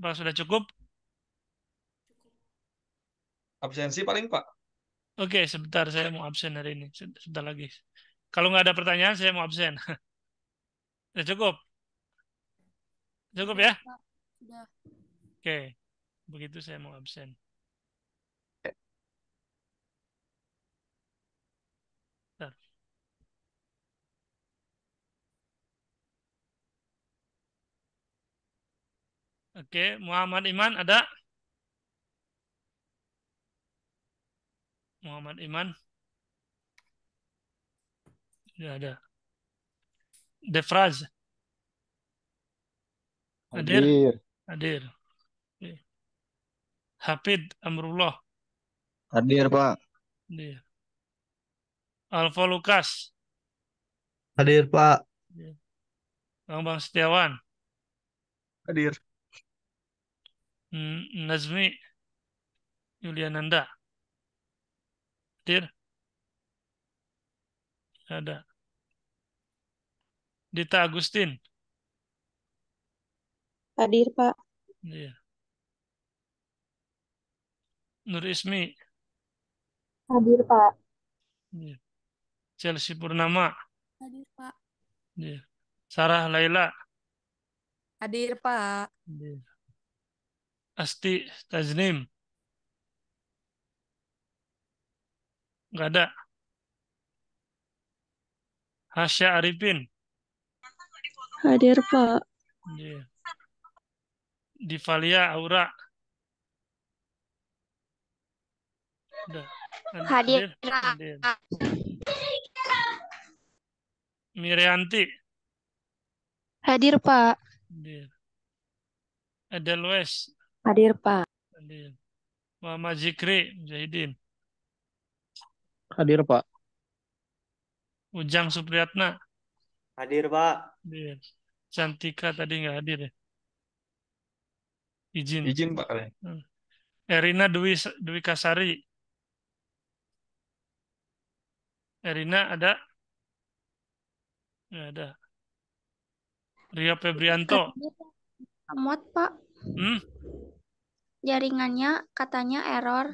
A: Pak sudah cukup?
F: Absensi paling, Pak.
A: Oke, sebentar saya mau absen hari ini. Sebentar lagi. Kalau nggak ada pertanyaan, saya mau absen. Sudah cukup? Cukup
B: Sudah,
A: ya?
B: Pak. Sudah.
A: Oke, begitu saya mau absen. Bentar. Oke, Muhammad Iman ada? Muhammad Iman? Sudah ada. Defraz? Hadir?
E: Hadir.
A: Hadir. Oke. Hafid Amrullah?
G: Hadir, Pak.
A: Hadir. Alfa Lukas?
G: Hadir, Pak.
A: Hadir. Bang Setiawan?
F: Hadir.
A: Nazmi Yuliananda? Hadir? Ada. Dita Agustin?
D: Hadir, Pak.
A: Hadir. Nur Ismi?
D: Hadir, Pak.
A: Hadir. Chelsea Purnama?
B: Hadir, Pak.
A: Hadir. Sarah Laila?
H: Hadir, Pak.
A: Hadir. Asti Taznim? Nggak ada. Hasya Arifin?
D: Hadir, Pak.
A: Hadir. Divalia Aura? Ada.
D: Hadir.
A: Hadir. Mirianti?
D: Hadir, Pak.
A: Hadir. Edelweiss?
D: Hadir, Pak.
A: Hadir. Muhammad Zikri Mujahidin?
C: Hadir, Pak.
A: Ujang Supriyatna?
G: Hadir, Pak.
A: Hadir. Cantika tadi nggak hadir ya? Izin.
F: Izin, Pak.
A: Erina Dwi Kasari? Erina ada? Nggak ada. Rio Febrianto?
D: Amot, Pak.
A: Hmm?
D: Jaringannya katanya error.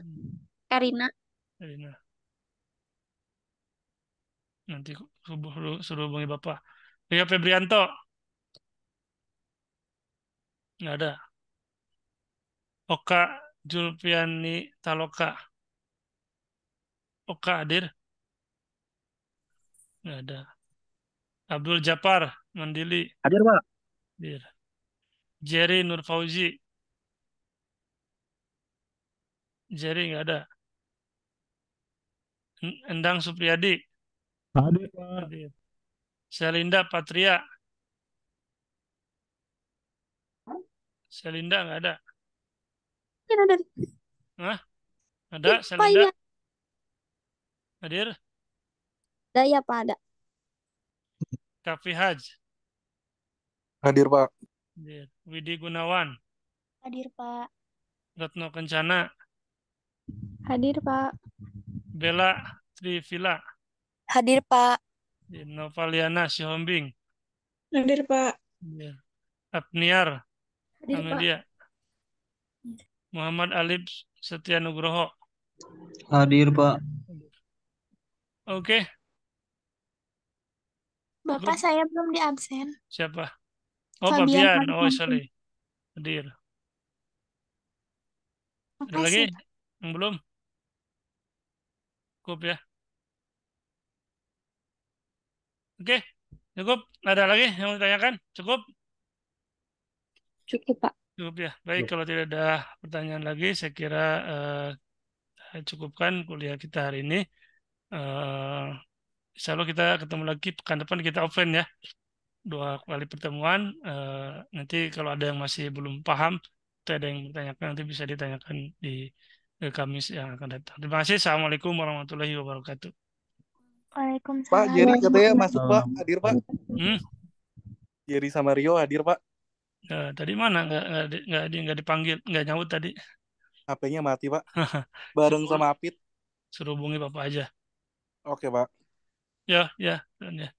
D: Erina.
A: Erina. Nanti suruh hubungi Bapak. Rio Febrianto? Nggak ada. Oka Julpiani Taloka? Oka hadir? Nggak ada. Abdul Japar Mandili?
C: Hadir, Pak.
A: Hadir. Jerry Nur Fauzi? Jerry nggak ada. Endang Supriyadi?
E: Hadir, Pak.
A: Hadir. Selinda Patria? Selinda nggak ada.
D: Ada.
A: Hah? Ada
D: Pak,
A: Selinda?
D: ya.
A: Hadir.
D: Ada ya, Pak. Ada.
A: Kafi Haj?
F: Hadir, Pak.
A: Hadir. Widi Gunawan?
D: Hadir, Pak.
A: Retno Kencana?
D: Hadir, Pak.
A: Bella Trivila?
D: Hadir, Pak.
A: Novaliana Sihombing?
D: Hadir, Pak.
A: Hadir. Apniar
B: Hadir, Pak.
A: Amelia? Muhammad Alif Setia Nugroho?
G: Hadir, Pak.
A: Oke,
D: Bapak
A: Cukup.
D: saya belum di absen.
A: Siapa? Oh,
D: Fabian
A: Fabian. Oh,
D: Hartanto.
A: sorry. Hadir. Ada lagi?
D: Makasih.
A: Yang belum? Cukup ya. Oke, cukup. Ada lagi yang mau ditanyakan? Cukup?
D: Cukup, Pak.
A: Cukup ya. Baik, kalau tidak ada pertanyaan lagi, saya kira saya cukupkan kuliah kita hari ini. Insya Allah kita ketemu lagi pekan depan, kita offline ya. 2 kali pertemuan. Nanti kalau ada yang masih belum paham, Itu ada yang bertanyakan nanti bisa ditanyakan di Kamis yang akan datang. Terima kasih. Assalamualaikum warahmatullahi wabarakatuh.
F: Pak,
D: Waalaikumsalam
F: Jerry katanya
D: warahmatullahi
F: masuk Pak, hadir Pak.
A: Hmm?
F: Jerry sama Rio hadir Pak.
A: Tadi mana? Nggak dipanggil, nggak nyaut tadi.
F: HP-nya mati Pak. Bareng
A: Suruh,
F: sama Apit.
A: suruh hubungi Bapak aja.
F: Oke Pak.
A: Ya, ya, dan ya.